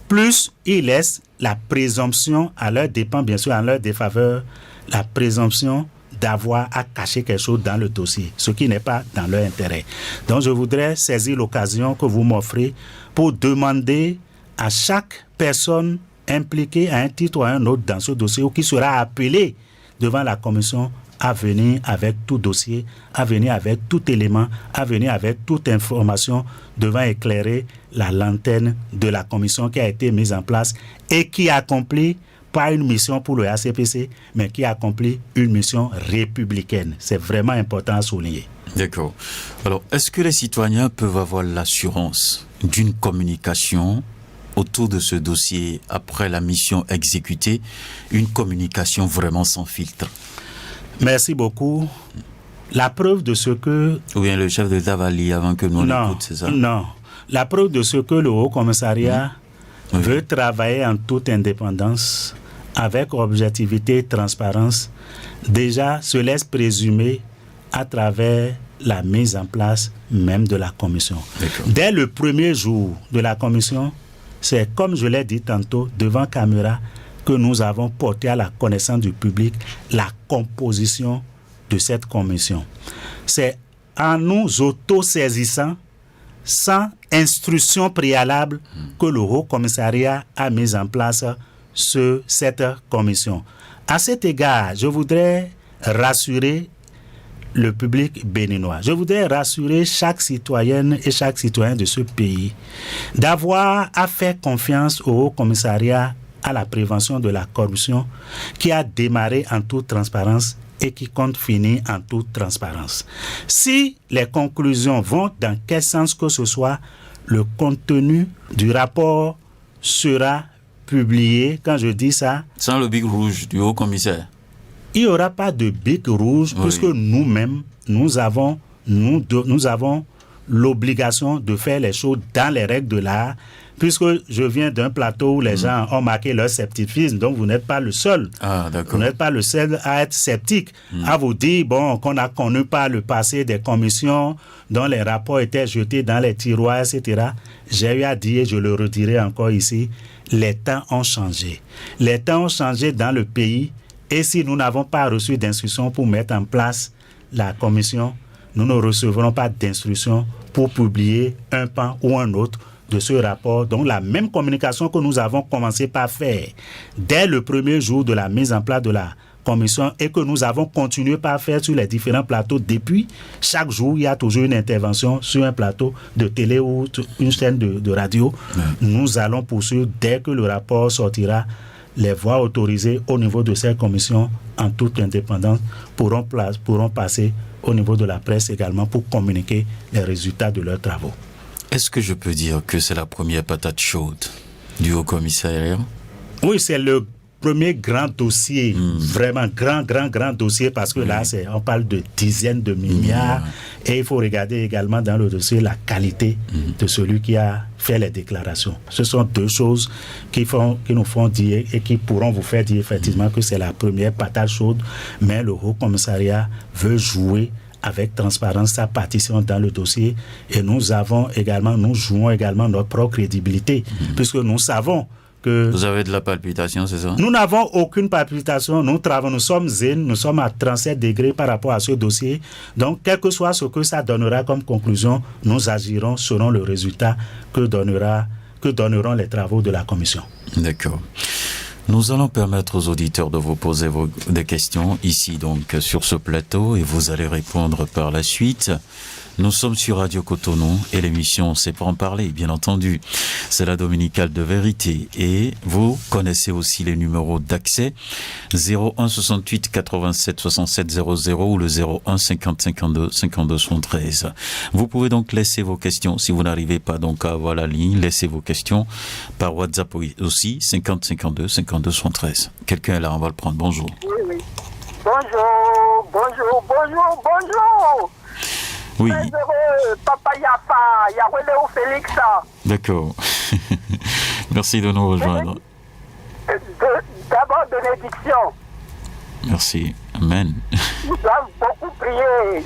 plus ils laissent la présomption à leur dépens, bien sûr, en leur défaveur, la présomption d'avoir à cacher quelque chose dans le dossier, ce qui n'est pas dans leur intérêt. Donc, je voudrais saisir l'occasion que vous m'offrez pour demander à chaque personne impliquée à un titre ou à un autre dans ce dossier ou qui sera appelée devant la commission à venir avec tout dossier, à venir avec tout élément, à venir avec toute information devant éclairer la lanterne de la commission qui a été mise en place et qui accomplit pas une mission pour le ACPC, mais qui accomplit une mission républicaine. C'est vraiment important à souligner. D'accord. Alors, est-ce que les citoyens peuvent avoir l'assurance d'une communication autour de ce dossier après la mission exécutée, une communication vraiment sans filtre? Merci beaucoup. La preuve de ce que... Ou bien le chef de l'État va lire avant que nous l'écoute, c'est ça? Non. La preuve de ce que le Haut Commissariat veut travailler en toute indépendance, avec objectivité et transparence, déjà se laisse présumer à travers la mise en place même de la commission. D'accord. Dès le premier jour de la commission, c'est comme je l'ai dit tantôt, devant caméra, que nous avons porté à la connaissance du public la composition de cette commission. C'est en nous auto-saisissant, sans instruction préalable, que le Haut Commissariat a mis en place cette commission. À cet égard, je voudrais rassurer le public béninois. Je voudrais rassurer chaque citoyenne et chaque citoyen de ce pays d'avoir à faire confiance au Haut Commissariat à la prévention de la corruption qui a démarré en toute transparence et qui compte finir en toute transparence. Si les conclusions vont dans quel sens que ce soit, le contenu du rapport sera publié. Quand je dis ça... Sans le bic rouge du haut commissaire. Il n'y aura pas de bic rouge, oui, puisque nous-mêmes, nous avons l'obligation de faire les choses dans les règles de l'art, puisque je viens d'un plateau où les gens ont marqué leur scepticisme, donc vous n'êtes pas le seul. Ah, d'accord. Vous n'êtes pas le seul à être sceptique, à vous dire qu'on a connu par le passé des commissions dont les rapports étaient jetés dans les tiroirs, etc. J'ai eu à dire, je le redirai encore ici, les temps ont changé. Les temps ont changé dans le pays, et si nous n'avons pas reçu d'instructions pour mettre en place la commission, nous ne recevrons pas d'instructions pour publier un pan ou un autre de ce rapport. Donc la même communication que nous avons commencé par faire dès le premier jour de la mise en place de la commission et que nous avons continué par faire sur les différents plateaux depuis. Chaque jour, il y a toujours une intervention sur un plateau de télé ou une chaîne de radio. Nous allons poursuivre dès que le rapport sortira. Les voix autorisées au niveau de cette commission en toute indépendance pourront passer au niveau de la presse également pour communiquer les résultats de leurs travaux. Est-ce que je peux dire que c'est la première patate chaude du Haut Commissariat? Oui, c'est le premier grand dossier, vraiment grand dossier, parce que là, on parle de dizaines de milliards, et il faut regarder également dans le dossier la qualité de celui qui a fait les déclarations. Ce sont deux choses qui nous font dire et qui pourront vous faire dire effectivement que c'est la première patate chaude, mais le Haut Commissariat veut jouer avec transparence sa partition dans le dossier, et nous jouons également notre propre crédibilité, puisque nous savons que... Vous avez de la palpitation, c'est ça? Nous n'avons aucune palpitation, nous sommes zen, nous sommes à 37 degrés par rapport à ce dossier. Donc, quel que soit ce que ça donnera comme conclusion, nous agirons selon le résultat que donneront les travaux de la commission. D'accord. Nous allons permettre aux auditeurs de vous poser des questions ici, donc, sur ce plateau, et vous allez répondre par la suite. Nous sommes sur Radio Cotonou et l'émission C'est pour en parler, bien entendu. C'est la dominicale de vérité et vous connaissez aussi les numéros d'accès 01 68 87 67 00 ou le 01 50 52 52 73. Vous pouvez donc laisser vos questions si vous n'arrivez pas donc à avoir la ligne. Laissez vos questions par WhatsApp aussi 50 52 52 73. Quelqu'un est là, on va le prendre. Bonjour. Oui. Bonjour. Oui. Papa Yapa, Yahweh Félix. D'accord. Merci de nous rejoindre. D'abord bénédiction. Merci. Amen. Nous doivent beaucoup prier.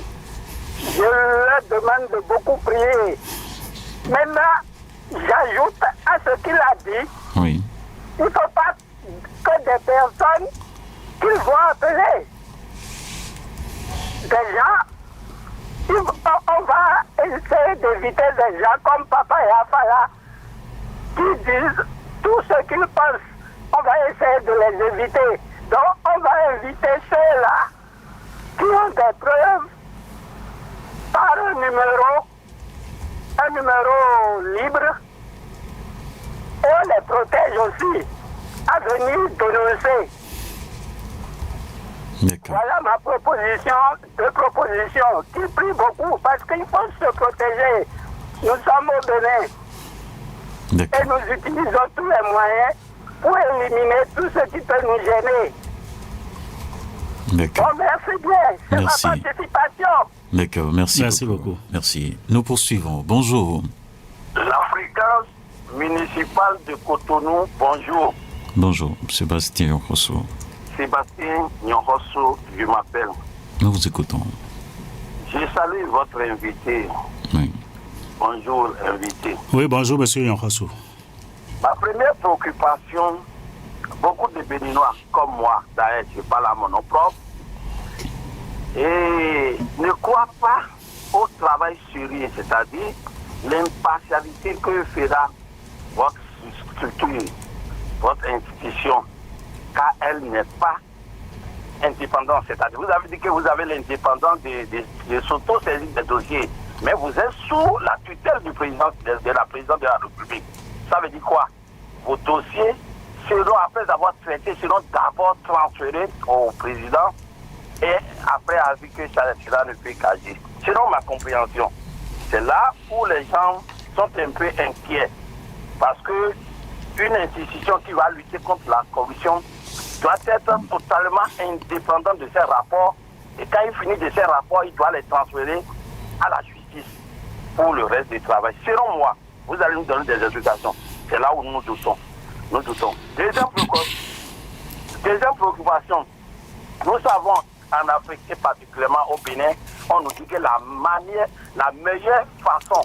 Je leur demande de beaucoup prier. Maintenant, j'ajoute à ce qu'il a dit. Oui. Il ne faut pas que des personnes qu'ils vont appeler. Déjà, on va essayer d'éviter des gens comme Papa et Afala qui disent tout ce qu'ils pensent. On va essayer de les éviter. Donc, on va inviter ceux-là qui ont des preuves par un numéro libre, et on les protège aussi. à venir dénoncer. D'accord. Voilà ma proposition, deux propositions qui prient beaucoup parce qu'il faut se protéger. Nous sommes au Bénin et D'accord. nous utilisons tous les moyens pour éliminer tout ce qui peut nous gêner. D'accord. Bon, merci bien, c'est Merci. ma participation. D'accord, merci, Merci beaucoup. Merci. Nous poursuivons. Bonjour. La fréquence municipale de Cotonou, bonjour. Bonjour, Sébastien Rosso. Sébastien Nyonrosso, je m'appelle. Nous vous écoutons. Je salue votre invité. Oui. Bonjour, invité. Oui, bonjour, monsieur Yonrosso. Ma première préoccupation, beaucoup de Béninois comme moi, d'ailleurs, je parle à mon nom propre, et ne croient pas au travail sérieux, c'est-à-dire l'impartialité que fera votre structure, votre institution, car elle n'est pas indépendante. C'est-à-dire, vous avez dit que vous avez l'indépendance de s'auto-saisir des dossiers, mais vous êtes sous la tutelle du président, de la présidente de la République. Ça veut dire quoi? Vos dossiers seront, après avoir traité, seront d'abord transférés au président et après, avis que cela ne peut qu'agir. Selon ma compréhension, c'est là où les gens sont un peu inquiets parce que une institution qui va lutter contre la corruption doit être totalement indépendante de ses rapports et quand il finit de ses rapports, il doit les transférer à la justice pour le reste du travail. Selon moi, vous allez nous donner des explications. C'est là où nous doutons. Nous doutons. Deuxième préoccupation, nous savons en Afrique et particulièrement au Bénin, on nous dit que la meilleure façon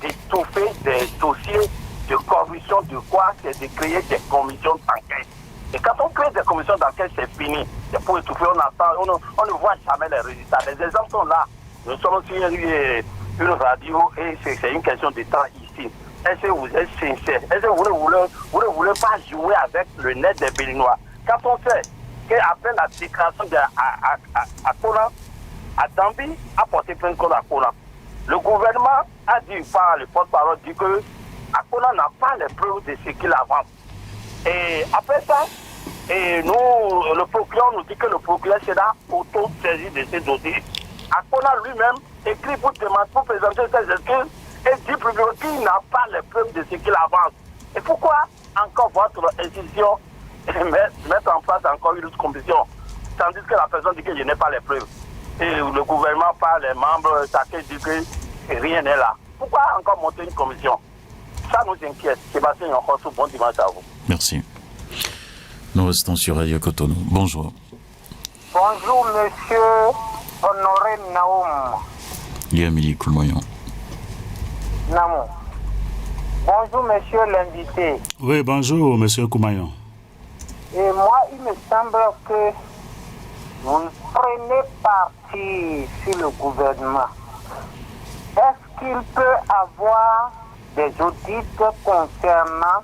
d'étouffer des dossiers de corruption, de quoi, c'est de créer des commissions d'enquête. Et quand on crée des commissions d'enquête, c'est fini. C'est pour étouffer, on ne voit jamais les résultats. Les exemples sont là. Nous sommes sur une radio et c'est une question de temps ici. Est-ce que vous êtes sincère? Est-ce que vous ne voulez pas jouer avec le nez des Béninois? Quand on sait qu'après la déclaration d'Akona, Adambi a porté plainte contre Akona, le gouvernement a dit par le porte-parole dit que Akona n'a pas les preuves de ce qu'il avance. Et après ça, le procureur nous dit que le procureur sera auto-saisi de ces dossiers. Akona lui-même écrit pour présenter ses excuses et dit publiquement qu'il n'a pas les preuves de ce qu'il avance. Et pourquoi encore votre institution mettre en place encore une autre commission, tandis que la personne dit que je n'ai pas les preuves. Et le gouvernement par les membres, chacun dit que rien n'est là. Pourquoi encore monter une commission? Ça nous inquiète. Sébastien Yonrosso, bon dimanche à vous. Merci. Nous restons sur Radio Cotonou. Bonjour. Bonjour, monsieur Honoré Naoum. Yamili Koulmoyon. Naoum. Bonjour, monsieur l'invité. Oui, bonjour, monsieur Koumayon. Et moi, il me semble que vous prenez parti sur le gouvernement. Est-ce qu'il peut avoir des audits concernant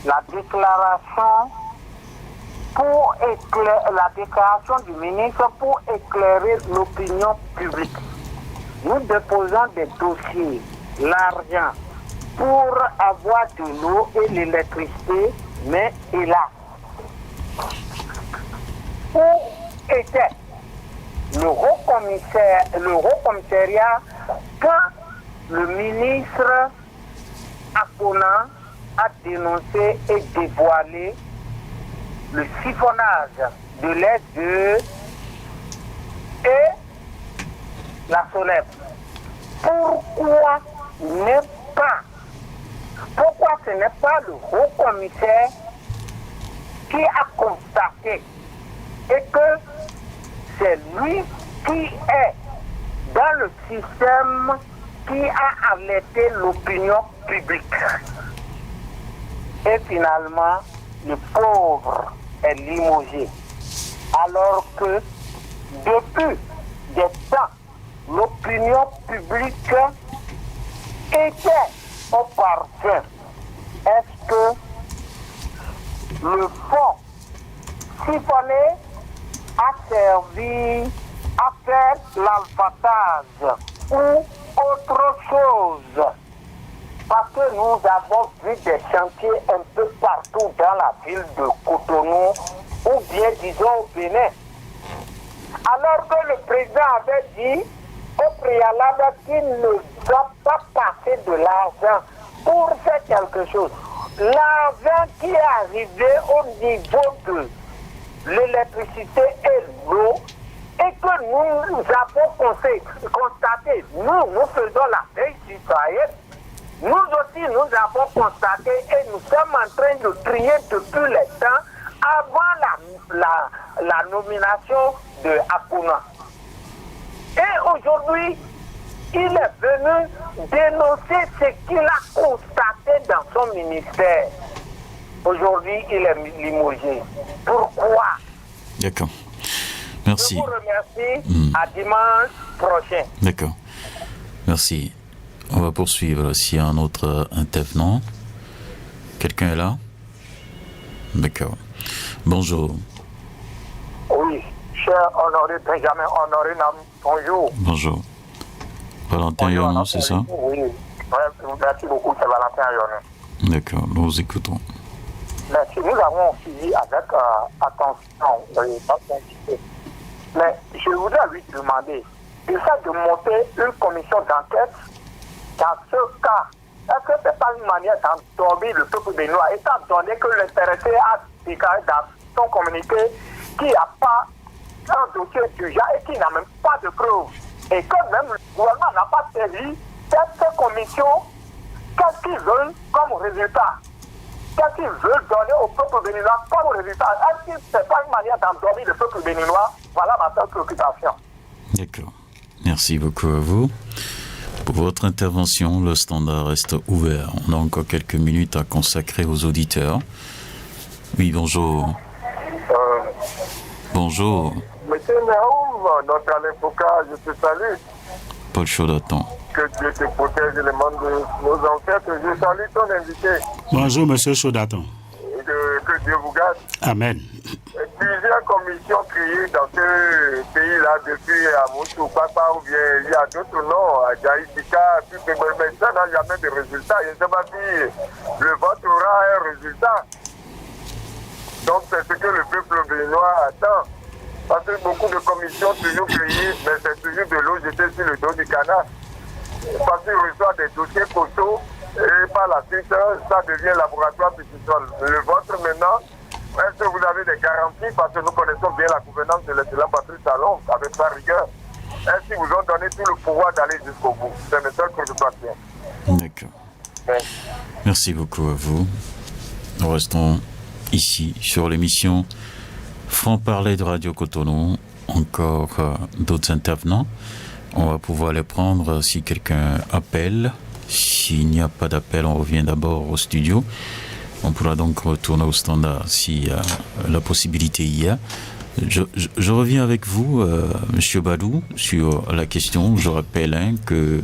la déclaration du ministre pour éclairer l'opinion publique? Nous déposons des dossiers, l'argent, pour avoir de l'eau et l'électricité, mais hélas, où était le haut commissariat quand le ministre Akona a dénoncé et dévoilé le siphonnage de l'aide et la SONEP? Pourquoi ce n'est pas le haut commissaire qui a constaté et que c'est lui qui est dans le système qui a alerté l'opinion publique? Et finalement, le pauvre est limogé. Alors que depuis des temps, l'opinion publique était au parfum. Est-ce que le fonds siphonné a servi à faire l'alphatage ou autre chose? parce que nous avons vu des chantiers un peu partout dans la ville de Cotonou, ou bien disons au Bénin. Alors que le président avait dit au préalable qu'il ne doit pas passer de l'argent pour faire quelque chose. L'argent qui est arrivé au niveau de l'électricité et l'eau, et que nous avons constaté, nous faisons la veille citoyenne, nous aussi nous avons constaté et nous sommes en train de crier depuis le temps avant la nomination de Akuna. Et aujourd'hui, il est venu dénoncer ce qu'il a constaté dans son ministère. Aujourd'hui, il est limogé. Pourquoi? D'accord. Merci. Je vous remercie. À dimanche prochain. D'accord. Merci. On va poursuivre. S'il y a un autre intervenant. Quelqu'un est là? D'accord. Bonjour. Oui, cher Honoré Benjamin Honoré Nam, bonjour. Bonjour. Valentin Yonon, c'est ça? Oui. Merci beaucoup, c'est Valentin Yonon. D'accord, nous vous écoutons. Merci. Nous avons suivi avec attention. Mais je voudrais lui demander, il fait de monter une commission d'enquête dans ce cas. Est-ce que ce n'est pas une manière d'endormir le peuple béninois, étant donné que l'intéressé a déclaré dans son communiqué qu'il n'y a pas un dossier urgent et qu'il n'a même pas de preuves, et que même le gouvernement n'a pas servi cette commission? Qu'est-ce qu'ils veulent comme résultat? Qu'est-ce qu'ils veulent donner au peuple béninois comme résultat? Est-ce que ce n'est pas une manière d'endormir le peuple béninois? Voilà ma seule préoccupation. D'accord. Merci beaucoup à vous. Pour votre intervention, le standard reste ouvert. On a encore quelques minutes à consacrer aux auditeurs. Oui, bonjour. Bonjour. Monsieur Naoum, notre Alain Foucault, je te salue. Paul Chaudaton. Que Dieu te protège les membres de nos ancêtres. Je salue ton invité. Bonjour, monsieur Chaudaton. Que Dieu vous garde. Amen. Plusieurs commissions créées dans ce pays-là, depuis Amoussou, Papa, ou bien il y a d'autres noms, à Jaïtika, mais ça n'a jamais de résultat. Je ne sais pas si le vote aura un résultat. Donc c'est ce que le peuple béninois attend. Parce que beaucoup de commissions toujours créées, mais c'est toujours de l'eau jetée sur le dos du canard. Parce qu'il reçoit des dossiers costauds et par la suite, ça devient laboratoire piscicole. Le vôtre maintenant, est-ce que vous avez des garanties, parce que nous connaissons bien la gouvernance de l'excellent Patrice Talon avec sa rigueur, est-ce qu'ils vous ont donné tout le pouvoir d'aller jusqu'au bout? C'est mes seules préoccupations. D'accord. Merci beaucoup à vous. Nous restons ici sur l'émission Franc-Parler de Radio Cotonou. Encore d'autres intervenants. On va pouvoir les prendre si quelqu'un appelle. S'il n'y a pas d'appel, on revient d'abord au studio. On pourra donc retourner au standard si la possibilité y a. Je reviens avec vous, Monsieur Badou, sur la question. Je rappelle que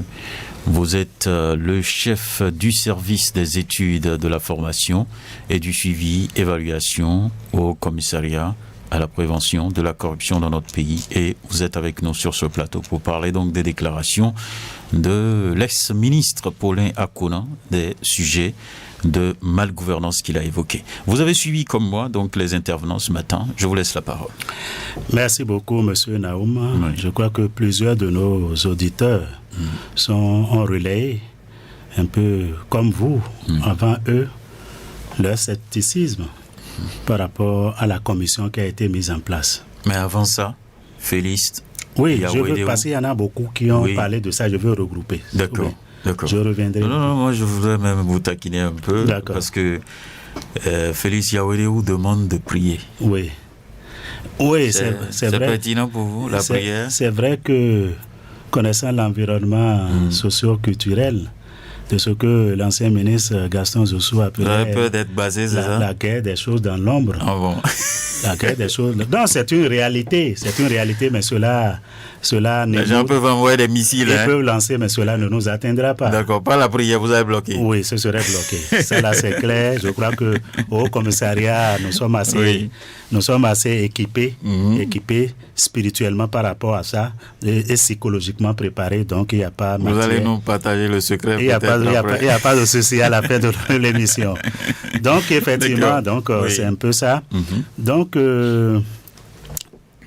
vous êtes le chef du service des études de la formation et du suivi évaluation au commissariat à la prévention de la corruption dans notre pays, et vous êtes avec nous sur ce plateau pour parler donc des déclarations de l'ex-ministre Paulin Akuna, des sujets de malgouvernance qu'il a évoqués. Vous avez suivi comme moi donc les intervenants ce matin. Je vous laisse la parole. Merci beaucoup, monsieur Naoum. Oui. Je crois que plusieurs de nos auditeurs ont relayé un peu comme vous, avant eux, leur scepticisme par rapport à la commission qui a été mise en place. Mais avant ça, Félix... Oui, je veux passer, il y en a beaucoup qui ont parlé de ça, je veux regrouper. D'accord. Oui. D'accord. Je reviendrai. Non, moi je voudrais même vous taquiner un peu. D'accord. Parce que Félix Yawedeou demande de prier. Oui. Oui, c'est vrai. C'est pertinent pour vous, la prière? C'est vrai que, connaissant l'environnement socio-culturel, de ce que l'ancien ministre Gaston Zossou appelait la guerre des choses dans l'ombre. Ah bon? La guerre des choses... Non, c'est une réalité, mais cela les gens peuvent envoyer des missiles. Ils peuvent lancer, mais cela ne nous atteindra pas. D'accord, pas la prière, vous avez bloqué. Oui, ce serait bloqué. Ça là, c'est clair. Je crois qu'au commissariat, nous sommes assez équipés spirituellement par rapport à ça et psychologiquement préparés. Donc, il n'y a pas... Vous allez nous partager le secret peut-être n'y a pas de souci à la fin de l'émission. Donc, effectivement, c'est un peu ça. Donc,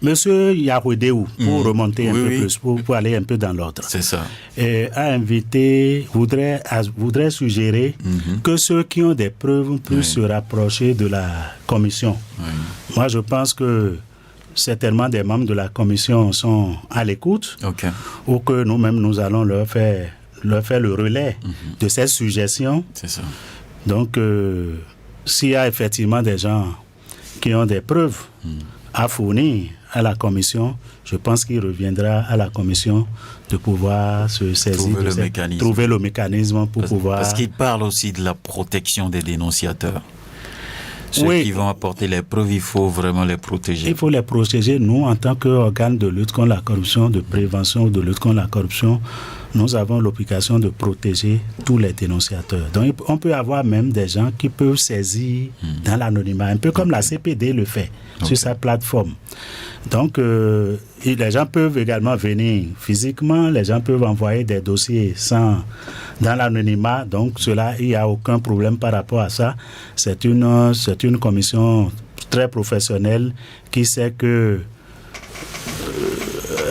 Monsieur Yarouedéou, pour remonter un peu plus, pour aller un peu dans l'ordre, c'est ça. A invité, voudrait suggérer que ceux qui ont des preuves puissent se rapprocher de la commission. Moi, je pense que certainement des membres de la commission sont à l'écoute, ou que nous-mêmes, nous allons leur faire le relais de cette suggestion. C'est ça. Donc, s'il y a effectivement des gens qui ont des preuves à fournir à la commission, je pense qu'il reviendra à la commission de pouvoir se saisir, trouver le mécanisme pour pouvoir... Parce qu'il parle aussi de la protection des dénonciateurs. Ceux qui vont apporter les preuves, il faut vraiment les protéger. Il faut les protéger. Nous, en tant qu'organe de lutte contre la corruption, de prévention ou de lutte contre la corruption, nous avons l'obligation de protéger tous les dénonciateurs. Donc, on peut avoir même des gens qui peuvent saisir dans l'anonymat, un peu comme la CPD le fait sur sa plateforme. Donc, les gens peuvent également venir physiquement, les gens peuvent envoyer des dossiers dans l'anonymat. Donc, il n'y a aucun problème par rapport à ça. C'est une commission très professionnelle qui sait que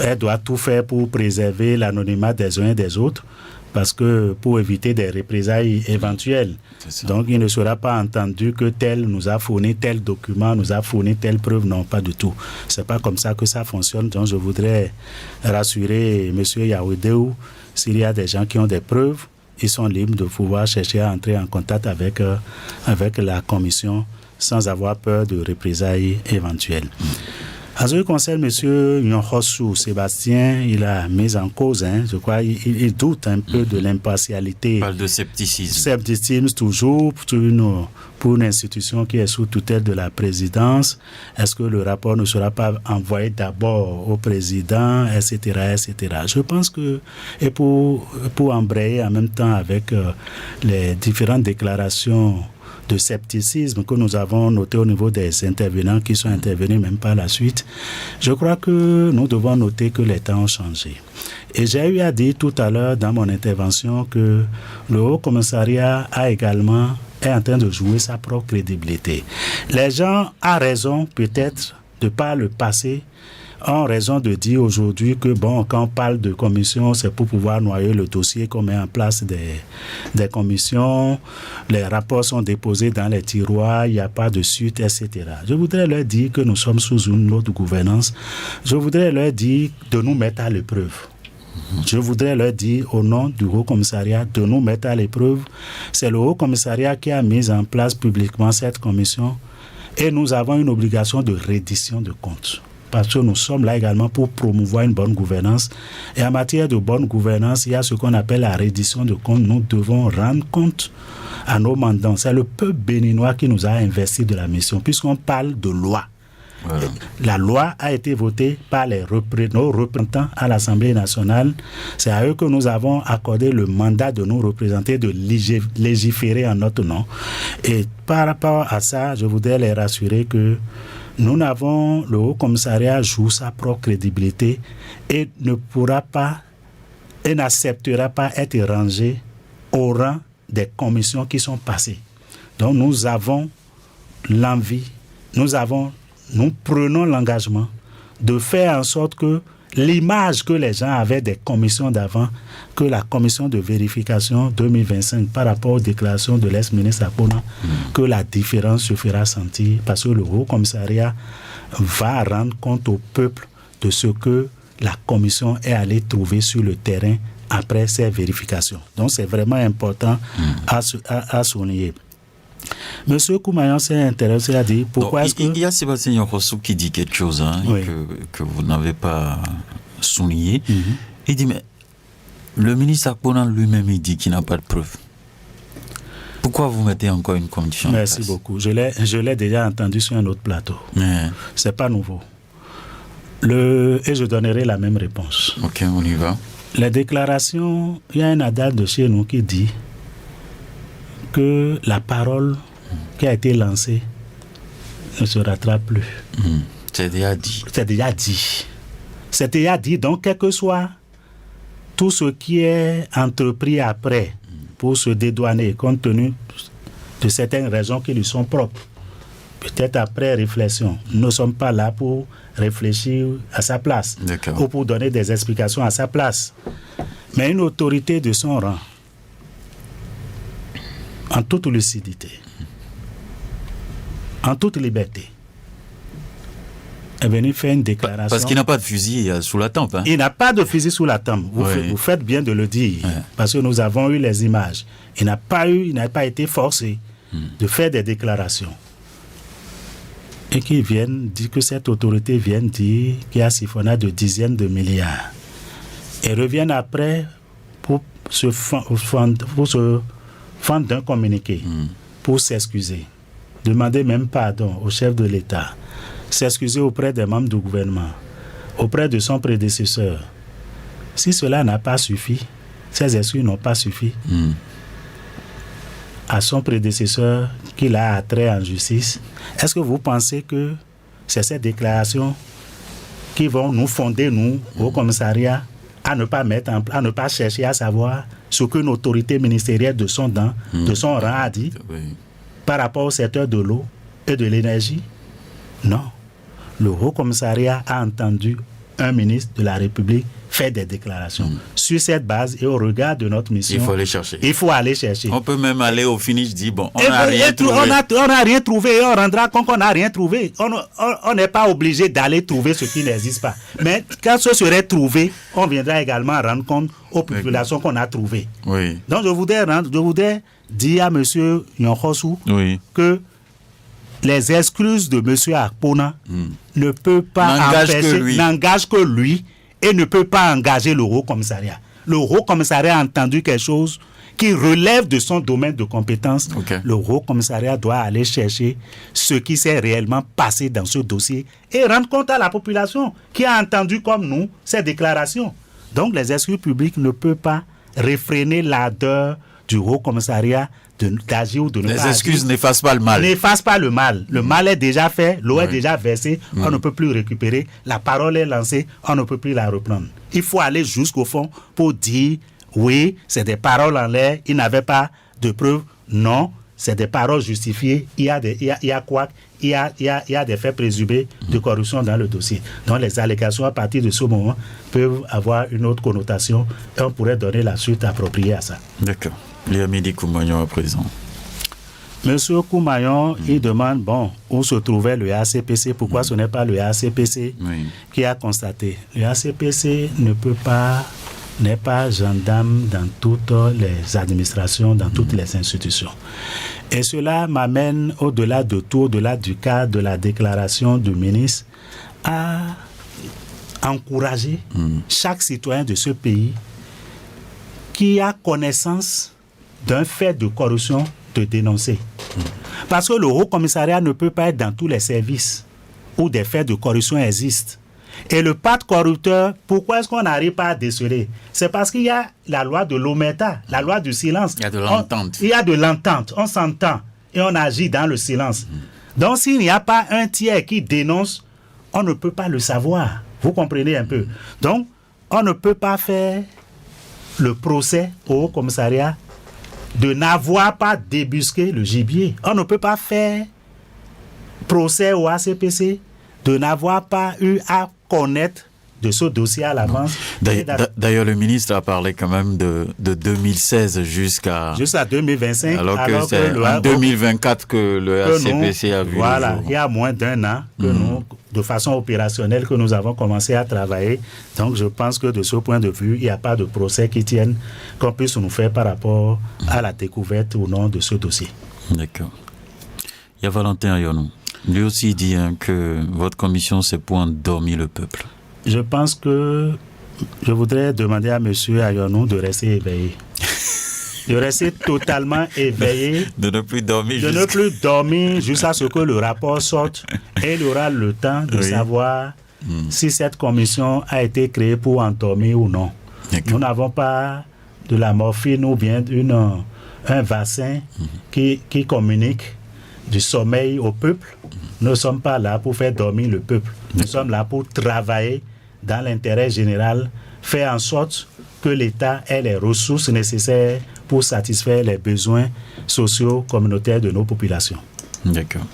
elle doit tout faire pour préserver l'anonymat des uns et des autres, parce que pour éviter des représailles éventuelles. Donc, il ne sera pas entendu que tel nous a fourni tel document, nous a fourni telle preuve. Non, pas du tout. C'est pas comme ça que ça fonctionne. Donc, je voudrais rassurer M. Yaouedéou, s'il y a des gens qui ont des preuves, ils sont libres de pouvoir chercher à entrer en contact avec la commission sans avoir peur de représailles éventuelles. En ce qui concerne M. Nyonhosu Sébastien, il a mis en cause, je crois, il doute un peu de l'impartialité. Il parle de scepticisme. Scepticisme toujours pour une institution qui est sous tutelle de la présidence. Est-ce que le rapport ne sera pas envoyé d'abord au président, etc., etc. Je pense que, et pour embrayer en même temps avec les différentes déclarations de scepticisme que nous avons noté au niveau des intervenants qui sont intervenus même par la suite, je crois que nous devons noter que les temps ont changé. Et j'ai eu à dire tout à l'heure dans mon intervention que le Haut Commissariat est en train de jouer sa propre crédibilité. Les gens ont raison peut-être de par le passé, ont raison de dire aujourd'hui que quand on parle de commission, c'est pour pouvoir noyer le dossier, qu'on met en place des commissions, les rapports sont déposés dans les tiroirs, il n'y a pas de suite, etc. Je voudrais leur dire que nous sommes sous une autre gouvernance. Je voudrais leur dire de nous mettre à l'épreuve. Je voudrais leur dire au nom du Haut Commissariat de nous mettre à l'épreuve. C'est le Haut Commissariat qui a mis en place publiquement cette commission et nous avons une obligation de reddition de comptes. Parce que nous sommes là également pour promouvoir une bonne gouvernance. Et en matière de bonne gouvernance, il y a ce qu'on appelle la reddition de comptes. Nous devons rendre compte à nos mandants. C'est le peuple béninois qui nous a investi de la mission, puisqu'on parle de loi. Voilà. La loi a été votée par nos représentants à l'Assemblée nationale. C'est à eux que nous avons accordé le mandat de nous représenter, de légiférer en notre nom. Et par rapport à ça, je voudrais les rassurer que le Haut Commissariat joue sa propre crédibilité et ne pourra pas et n'acceptera pas être rangé au rang des commissions qui sont passées. Donc nous avons l'envie, nous prenons l'engagement de faire en sorte que l'image que les gens avaient des commissions d'avant, que la commission de vérification 2025 par rapport aux déclarations de l'ex-ministre Akpona, que la différence se fera sentir parce que le Haut Commissariat va rendre compte au peuple de ce que la commission est allée trouver sur le terrain après ces vérifications. Donc c'est vraiment important à souligner. Monsieur Koumayan s'est intéressé à dire pourquoi est-ce que... Il y a Sébastien Nyonhosu qui dit quelque chose que vous n'avez pas souligné. Il dit, mais le ministre Akpona lui-même, il dit qu'il n'a pas de preuves. Pourquoi vous mettez encore une commission? Merci beaucoup. Je l'ai déjà entendu sur un autre plateau. C'est pas nouveau. Et je donnerai la même réponse. Ok, on y va. Les déclarations, il y a un adage de chez nous qui dit que la parole qui a été lancée ne se rattrape plus. C'est déjà dit. C'est déjà dit. C'est déjà dit. Donc, quel que soit tout ce qui est entrepris après, pour se dédouaner compte tenu de certaines raisons qui lui sont propres. Peut-être après réflexion. Nous ne sommes pas là pour réfléchir à sa place ou pour donner des explications à sa place. Mais une autorité de son rang, en toute lucidité, en toute liberté, est venu faire une déclaration. Parce qu'il n'a pas de fusil sous la tempe. Hein. Il n'a pas de fusil sous la tempe. Vous faites bien de le dire. Parce que nous avons eu les images. Il n'a pas été forcé de faire des déclarations. Et qu'ils viennent dire que cette autorité vient dire qu'il y a siphonnage de dizaines de milliards. Et reviennent après pour se fendre d'un communiqué, pour s'excuser. Demander même pardon au chef de l'État. S'excuser auprès des membres du gouvernement, auprès de son prédécesseur. Si cela n'a pas suffi, ces excuses n'ont pas suffi à son prédécesseur qu'il a attrait en justice, est-ce que vous pensez que c'est ces déclarations qui vont nous fonder, nous, au commissariat, à ne pas chercher à savoir ce qu'une autorité ministérielle de son rang a dit par rapport au secteur de l'eau et de l'énergie? Non. Le Haut Commissariat a entendu un ministre de la République faire des déclarations. Sur cette base et au regard de notre mission, il faut aller chercher. On peut même aller au finish, dire bon, on n'a rien trouvé. On n'a rien trouvé et on rendra compte qu'on n'a rien trouvé. On n'est pas obligé d'aller trouver ce qui n'existe pas. Mais quand ce serait trouvé, on viendra également rendre compte aux populations qu'on a trouvé. Oui. Donc je voudrais dire à M. Nyonkosu que les excuses de M. Akpona ne peuvent pas n'engagent que lui et ne peut pas engager le Haut Commissariat. Le Haut Commissariat a entendu quelque chose qui relève de son domaine de compétence. Le Haut Commissariat doit aller chercher ce qui s'est réellement passé dans ce dossier et rendre compte à la population qui a entendu comme nous ces déclarations. Donc les excuses publiques ne peuvent pas réfréner l'ardeur du Haut Commissariat d'agir ou de ne pas agir. Les excuses n'effacent pas le mal. N'effacent pas le mal. Le mal est déjà fait, l'eau est déjà versée, on ne peut plus récupérer. La parole est lancée, on ne peut plus la reprendre. Il faut aller jusqu'au fond pour dire, oui, c'est des paroles en l'air, il n'avait pas de preuves. Non, c'est des paroles justifiées. Il y a des faits présumés de corruption dans le dossier. Donc les allégations à partir de ce moment peuvent avoir une autre connotation et on pourrait donner la suite appropriée à ça. D'accord. Liamidi Koumayon à présent. Monsieur Koumayon, il demande, où se trouvait le ACPC, pourquoi ce n'est pas le ACPC qui a constaté. Le ACPC n'est pas gendarme dans toutes les administrations, dans toutes les institutions. Et cela m'amène au-delà de tout, au-delà du cadre de la déclaration du ministre, à encourager chaque citoyen de ce pays qui a connaissance d'un fait de corruption de dénoncer. Parce que le Haut Commissariat ne peut pas être dans tous les services où des faits de corruption existent. Et le pacte corrupteur, pourquoi est-ce qu'on n'arrive pas à déceler? C'est parce qu'il y a la loi de l'omerta, la loi du silence. Il y a de l'entente. Il y a de l'entente, on s'entend et on agit dans le silence. Donc s'il n'y a pas un tiers qui dénonce, on ne peut pas le savoir. Vous comprenez un peu? Donc, on ne peut pas faire le procès au Haut Commissariat de n'avoir pas débusqué le gibier. On ne peut pas faire procès au ACPC de n'avoir pas eu à connaître de ce dossier à l'avance. D'ailleurs, le ministre a parlé quand même de 2016 jusqu'à 2025. Alors que c'est en 2024 que le ACPC a vu voilà, le jour. Il y a moins d'un an que nous, de façon opérationnelle, que nous avons commencé à travailler. Donc, je pense que de ce point de vue, il n'y a pas de procès qui tienne qu'on puisse nous faire par rapport à la découverte ou non de ce dossier. D'accord. Il y a Valentin Ayonou. Lui aussi dit que votre commission, c'est pour endormir le peuple. Je pense que je voudrais demander à M. Ayonou de rester éveillé. De rester totalement éveillé. De ne plus dormir. Ne plus dormir jusqu'à ce que le rapport sorte. Et il aura le temps de savoir si cette commission a été créée pour endormir ou non. Nous n'avons pas de la morphine ou bien un vaccin qui communique du sommeil au peuple. Nous ne sommes pas là pour faire dormir le peuple. Nous sommes là pour travailler dans l'intérêt général, faire en sorte que l'État ait les ressources nécessaires pour satisfaire les besoins sociaux communautaires de nos populations. D'accord.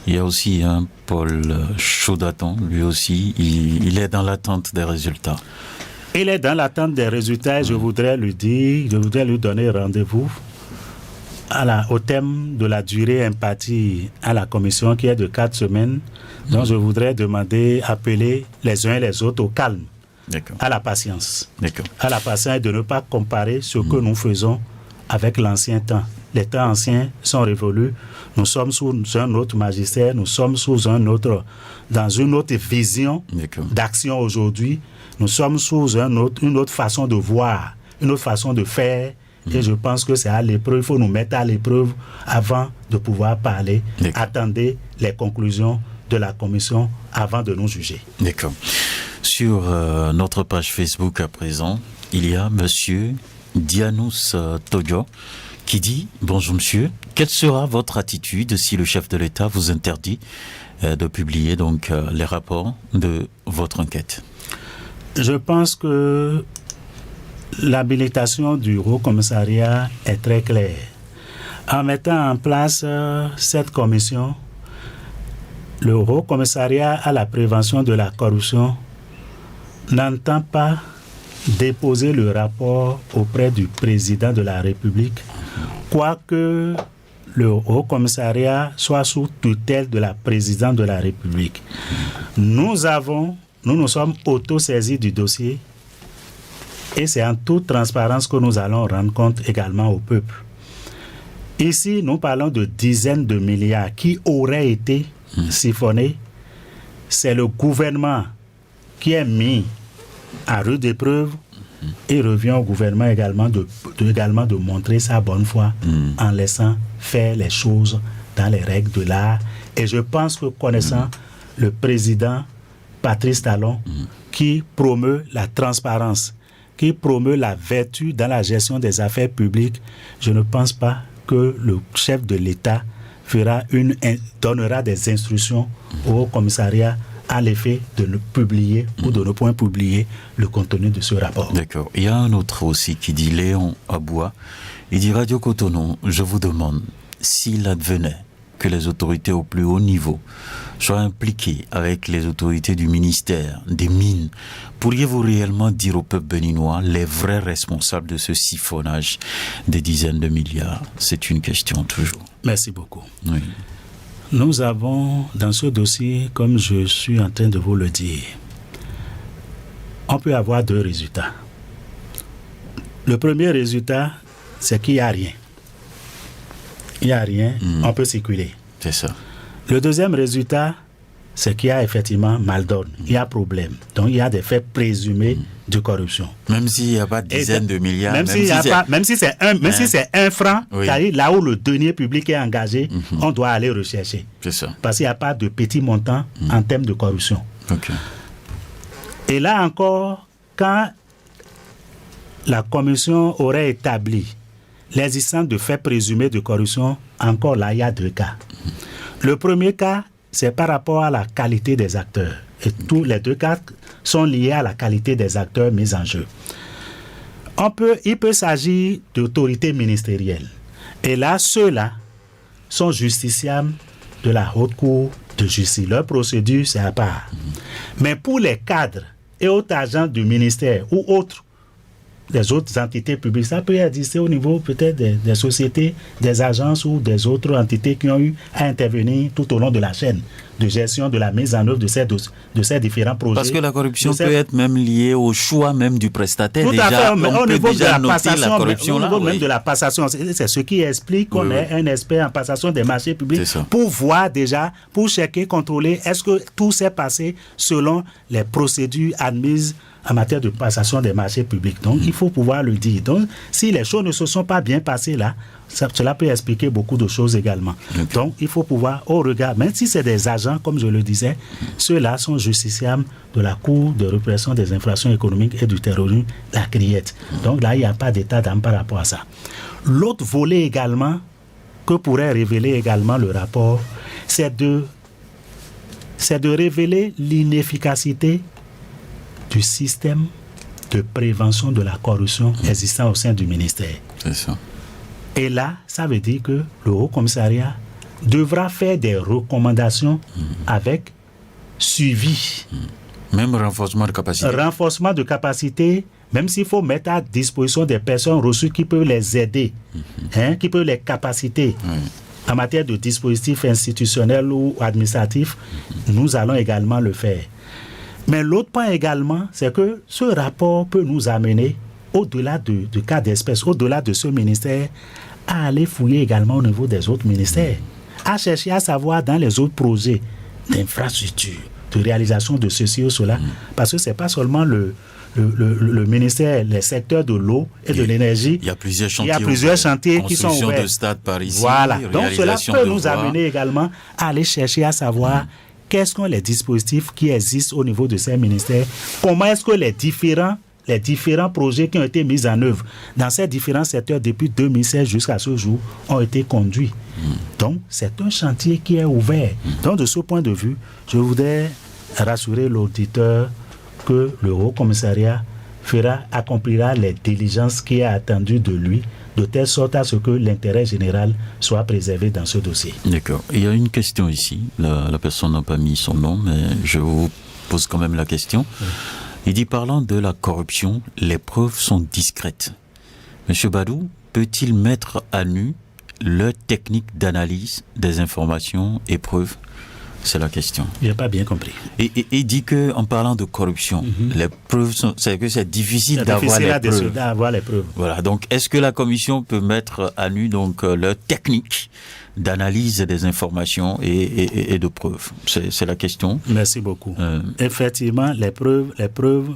Il y a aussi Paul Chaudaton, lui aussi, il est dans l'attente des résultats. Il est dans l'attente des résultats et je voudrais lui donner rendez-vous au thème de la durée impartie à la commission qui est de 4 semaines. Donc je voudrais appeler les uns et les autres au calme, à la patience. À la patience et de ne pas comparer ce que nous faisons avec l'ancien temps. Les temps anciens sont révolus. Nous sommes sous un autre magistère, nous sommes dans une autre vision d'action aujourd'hui. Nous sommes sous une autre façon de voir, une autre façon de faire. Et je pense que c'est à l'épreuve, il faut nous mettre à l'épreuve avant de pouvoir parler. Attendez les conclusions de la commission avant de nous juger. D'accord. Sur notre page Facebook à présent, il y a monsieur Dianous Todio qui dit « Bonjour monsieur, quelle sera votre attitude si le chef de l'État vous interdit de publier donc les rapports de votre enquête ?» Je pense que l'habilitation du Haut Commissariat est très claire. En mettant en place cette commission, le Haut Commissariat à la prévention de la corruption n'entend pas déposer le rapport auprès du président de la République, quoique le Haut Commissariat soit sous tutelle de la présidente de la République. Nous nous sommes auto-saisis du dossier et c'est en toute transparence que nous allons rendre compte également au peuple. Ici, nous parlons de dizaines de milliards qui auraient été siphonnés. C'est le gouvernement qui est mis à rude épreuve et revient au gouvernement également de montrer sa bonne foi en laissant faire les choses dans les règles de l'art. Et je pense que connaissant le président Patrice Talon qui promeut la transparence, qui promeut la vertu dans la gestion des affaires publiques, je ne pense pas que le chef de l'État donnera des instructions au commissariat à l'effet de ne publier ou de ne point publier le contenu de ce rapport. D'accord. Il y a un autre aussi qui dit, Léon Aboua, il dit « Radio Cotonou, je vous demande s'il advenait que les autorités au plus haut niveau soient impliquées avec les autorités du ministère des Mines, pourriez-vous réellement dire au peuple béninois les vrais responsables de ce siphonnage des dizaines de milliards ?» C'est une question toujours. Merci beaucoup. Oui. Nous avons dans ce dossier, comme je suis en train de vous le dire, on peut avoir 2 résultats. Le premier résultat, c'est qu'il n'y a rien. Il n'y a rien, on peut circuler. C'est ça. Le deuxième résultat, c'est qu'il y a effectivement mal donne, il y a problème. Donc il y a des faits présumés de corruption. Même s'il n'y a pas de dizaines de milliards. Même si c'est un franc, oui. Là où le denier public est engagé, on doit aller rechercher. C'est ça. Parce qu'il n'y a pas de petits montants en termes de corruption. Okay. Et là encore, quand la commission aurait établi l'existence de faits présumés de corruption, encore là, il y a 2 cas. Le premier cas, c'est par rapport à la qualité des acteurs. Et tous les 2 cas sont liés à la qualité des acteurs mis en jeu. Il peut s'agir d'autorités ministérielles. Et là, ceux-là sont justiciables de la Haute Cour de justice. Leur procédure, c'est à part. Mais pour les cadres et autres agents du ministère ou autres, des autres entités publiques, ça peut exister au niveau peut-être des sociétés, des agences ou des autres entités qui ont eu à intervenir tout au long de la chaîne de gestion de la mise en œuvre de ces différents projets. Parce que la corruption peut être même liée au choix même du prestataire. Tout à fait, on peut déjà noter la corruption au niveau même de la passation. C'est ce qui explique qu'on est un expert en passation des marchés publics pour voir déjà, pour checker, contrôler, est-ce que tout s'est passé selon les procédures admises en matière de passation des marchés publics. Donc, il faut pouvoir le dire. Donc, si les choses ne se sont pas bien passées là, cela peut expliquer beaucoup de choses également. Okay. Donc, il faut pouvoir, au regard, même si c'est des agents, comme je le disais, ceux-là sont justiciables de la Cour de répression des infractions économiques et du terrorisme, la CRIET. Donc, là, il n'y a pas d'état d'âme par rapport à ça. L'autre volet également, que pourrait révéler également le rapport, c'est de révéler l'inefficacité du système de prévention de la corruption existant au sein du ministère. C'est ça. Et là, ça veut dire que le Haut Commissariat devra faire des recommandations avec suivi. Même renforcement de capacité. Renforcement de capacité, même s'il faut mettre à disposition des personnes ressources qui peuvent les aider, qui peuvent les capaciter. En matière de dispositifs institutionnels ou administratifs, nous allons également le faire. Mais l'autre point également, c'est que ce rapport peut nous amener, au-delà du cas d'espèce, au-delà de ce ministère, à aller fouiller également au niveau des autres ministères, à chercher à savoir dans les autres projets d'infrastructure, de réalisation de ceci ou cela, parce que ce n'est pas seulement le ministère, les secteurs de l'eau et de l'énergie. Il y a plusieurs chantiers. Il y a plusieurs chantiers qui sont ouverts. Construction de stades par ici. Voilà. Donc cela peut nous voies. amener également à aller chercher à savoir quels sont les dispositifs qui existent au niveau de ces ministères. Comment est-ce que les différents projets qui ont été mis en œuvre dans ces différents secteurs depuis 2016 jusqu'à ce jour ont été conduits. Donc c'est un chantier qui est ouvert. Donc de ce point de vue, je voudrais rassurer l'auditeur que le Haut Commissariat accomplira les diligences qui est attendues de lui, de telle sorte à ce que l'intérêt général soit préservé dans ce dossier. D'accord. Il y a une question ici. La personne n'a pas mis son nom, mais je vous pose quand même la question. Il dit, parlant de la corruption, les preuves sont discrètes. Monsieur Badou, peut-il mettre à nu leur technique d'analyse des informations et preuves? C'est la question. Je n'ai pas bien compris. Et il dit qu'en parlant de corruption, les preuves c'est que c'est difficile d'avoir les preuves. Voilà. Donc, est-ce que la commission peut mettre à nu donc leur technique d'analyse des informations et de preuves? C'est la question. Merci beaucoup. Effectivement, les preuves,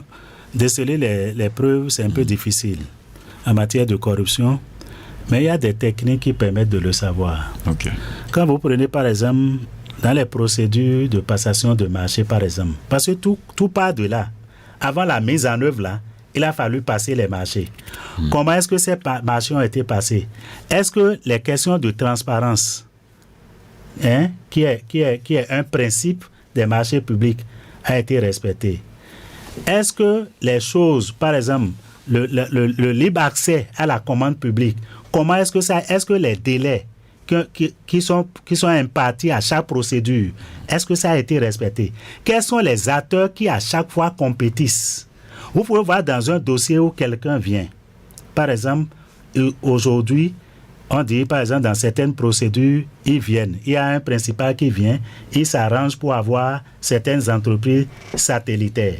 déceler les preuves, c'est un peu difficile en matière de corruption, mais il y a des techniques qui permettent de le savoir. Okay. Quand vous prenez par exemple dans les procédures de passation de marché, par exemple. Parce que tout part de là. Avant la mise en œuvre, là, il a fallu passer les marchés. Comment est-ce que ces marchés ont été passés? Est-ce que les questions de transparence, qui est un principe des marchés publics, a été respecté? Est-ce que les choses, par exemple, le libre accès à la commande publique, comment est-ce que les délais qui sont impartis à chaque procédure, est-ce que ça a été respecté? Quels sont les acteurs qui à chaque fois compétissent? Vous pouvez voir dans un dossier où quelqu'un vient. Par exemple, aujourd'hui, on dit par exemple dans certaines procédures, ils viennent. Il y a un principal qui vient, il s'arrange pour avoir certaines entreprises satellitaires.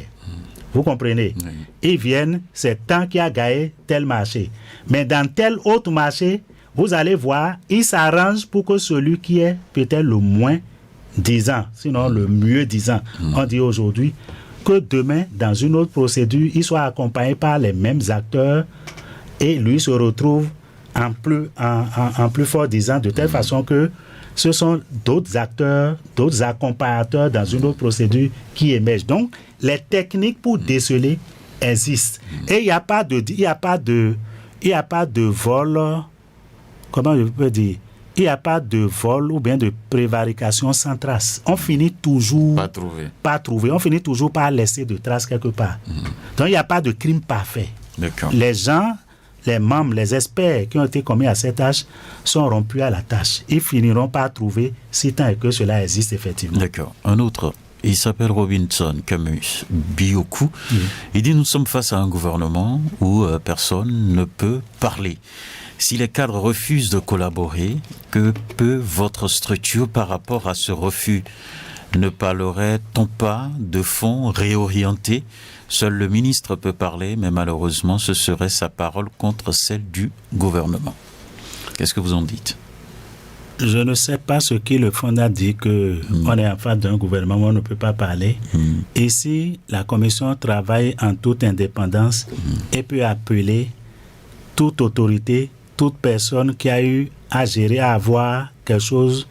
Vous comprenez? Oui. Ils viennent, c'est tant qui a gagné tel marché. Mais dans tel autre marché, vous allez voir, il s'arrange pour que celui qui est peut-être le moins disant, sinon le mieux disant, on dit aujourd'hui, que demain, dans une autre procédure, il soit accompagné par les mêmes acteurs et lui se retrouve en plus fort disant, de telle façon que ce sont d'autres acteurs, d'autres accompagnateurs dans une autre procédure qui émergent. Donc, les techniques pour déceler existent. Et il n'y a pas de vol... Comment je peux dire? Il n'y a pas de vol ou bien de prévarication sans trace. On finit toujours pas trouver. On finit toujours par laisser de traces quelque part. Donc, il n'y a pas de crime parfait. D'accord. Les gens, les membres, les experts qui ont été commis à cette tâche sont rompus à la tâche. Ils finiront par trouver si tant est que cela existe effectivement. D'accord. Un autre, il s'appelle Robinson Camus Bioku. Il dit, nous sommes face à un gouvernement où personne ne peut parler. Si les cadres refusent de collaborer, que peut votre structure par rapport à ce refus? Ne parlerait-on pas de fonds réorientés? Seul le ministre peut parler, mais malheureusement, ce serait sa parole contre celle du gouvernement. Qu'est-ce que vous en dites? Je ne sais pas ce qui le fond a dit qu'on est en face d'un gouvernement où on ne peut pas parler. Ici, la commission travaille en toute indépendance et peut appeler toute autorité, toute personne qui a eu à gérer, à avoir quelque chose,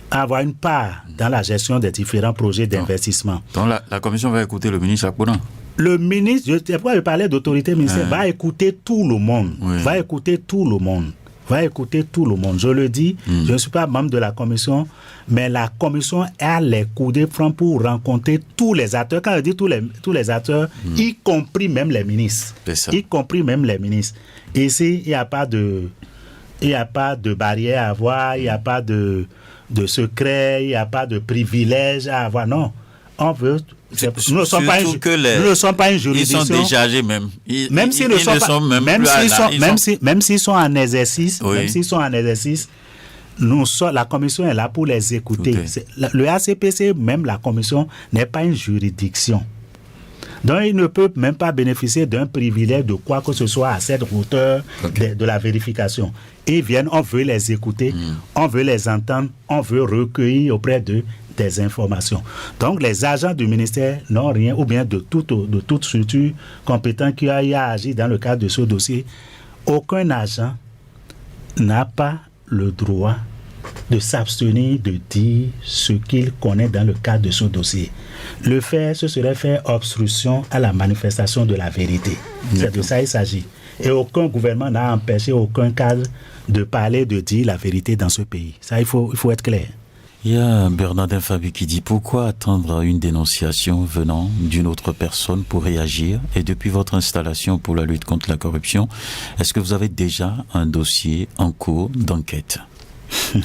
à avoir une part dans la gestion des différents projets d'investissement. Donc la commission va écouter le ministre Akpona? Le ministre, pourquoi je parlais d'autorité ministérielle, va écouter tout le monde. Oui. Va écouter tout le monde. va écouter tout le monde. Je le dis, je ne suis pas membre de la commission, mais la commission a les coudées francs pour rencontrer tous les acteurs. Quand je dis tous les acteurs, y compris même les ministres. Y compris même les ministres. Ici, il n'y a pas de barrière à avoir, il n'y a pas de secret, il n'y a pas de privilège à avoir. Non, on veut... Nous ne sommes pas une juridiction. Ils sont déchargés même. Même s'ils sont en exercice, la commission est là pour les écouter. Okay. Le ACPC, même la commission, n'est pas une juridiction. Donc, il ne peut même pas bénéficier d'un privilège de quoi que ce soit à cette hauteur de la vérification. Ils viennent, on veut les écouter, on veut les entendre, on veut recueillir auprès d'eux des informations. Donc, les agents du ministère n'ont rien, ou bien de toute structure compétente qui a agi dans le cadre de ce dossier. Aucun agent n'a pas le droit de s'abstenir de dire ce qu'il connaît dans le cadre de ce dossier. Le faire, ce serait faire obstruction à la manifestation de la vérité. C'est de ça qu'il s'agit. Et aucun gouvernement n'a empêché aucun cadre de parler, de dire la vérité dans ce pays. Ça, il faut être clair. Il y a Bernardin Fabi qui dit: pourquoi attendre une dénonciation venant d'une autre personne pour réagir? Et depuis votre installation pour la lutte contre la corruption, est-ce que vous avez déjà un dossier en cours d'enquête?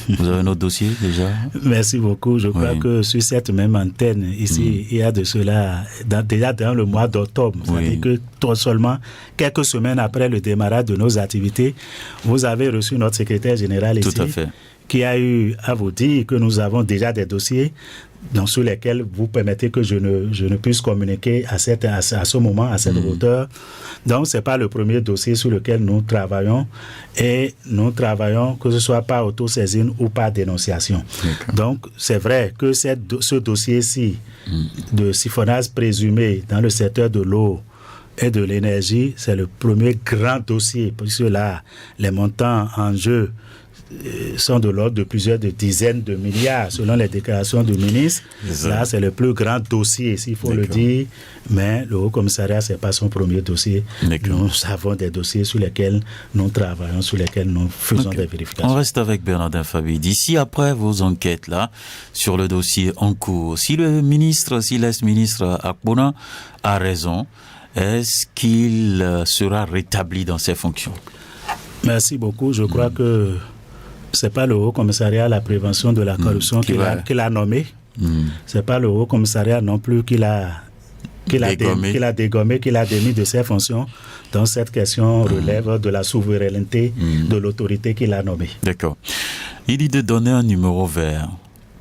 Vous avez un autre dossier déjà? Merci beaucoup. Je crois que sur cette même antenne, ici, il y a de cela, déjà dans le mois d'octobre, c'est-à-dire que seulement quelques semaines après le démarrage de nos activités, vous avez reçu notre secrétaire général ici. Tout à fait. Qui a eu à vous dire que nous avons déjà des dossiers sur lesquels vous permettez que je ne puisse communiquer à ce moment, à cette hauteur. Donc, ce n'est pas le premier dossier sur lequel nous travaillons. Et nous travaillons que ce soit par autosaisine ou par dénonciation. Donc, c'est vrai que ce dossier-ci de siphonnage présumé dans le secteur de l'eau et de l'énergie, c'est le premier grand dossier, puisque là, les montants en jeu sont de l'ordre de plusieurs dizaines de milliards selon les déclarations du ministre. Là, c'est le plus grand dossier, s'il faut le dire, mais le Haut Commissariat, ce n'est pas son premier dossier. Nous avons des dossiers sur lesquels nous travaillons, sur lesquels nous faisons des vérifications. On reste avec Bernardin Fabi. D'ici après vos enquêtes là, sur le dossier en cours, si l'ex-ministre Akpona a raison, est-ce qu'il sera rétabli dans ses fonctions? Merci beaucoup. Je crois que c'est pas le Haut Commissariat à la prévention de la corruption qui l'a nommé. C'est pas le Haut Commissariat non plus qui l'a dégommé, qui l'a démis de ses fonctions. Donc cette question relève de la souveraineté de l'autorité qui l'a nommé. D'accord. Il dit de donner un numéro vert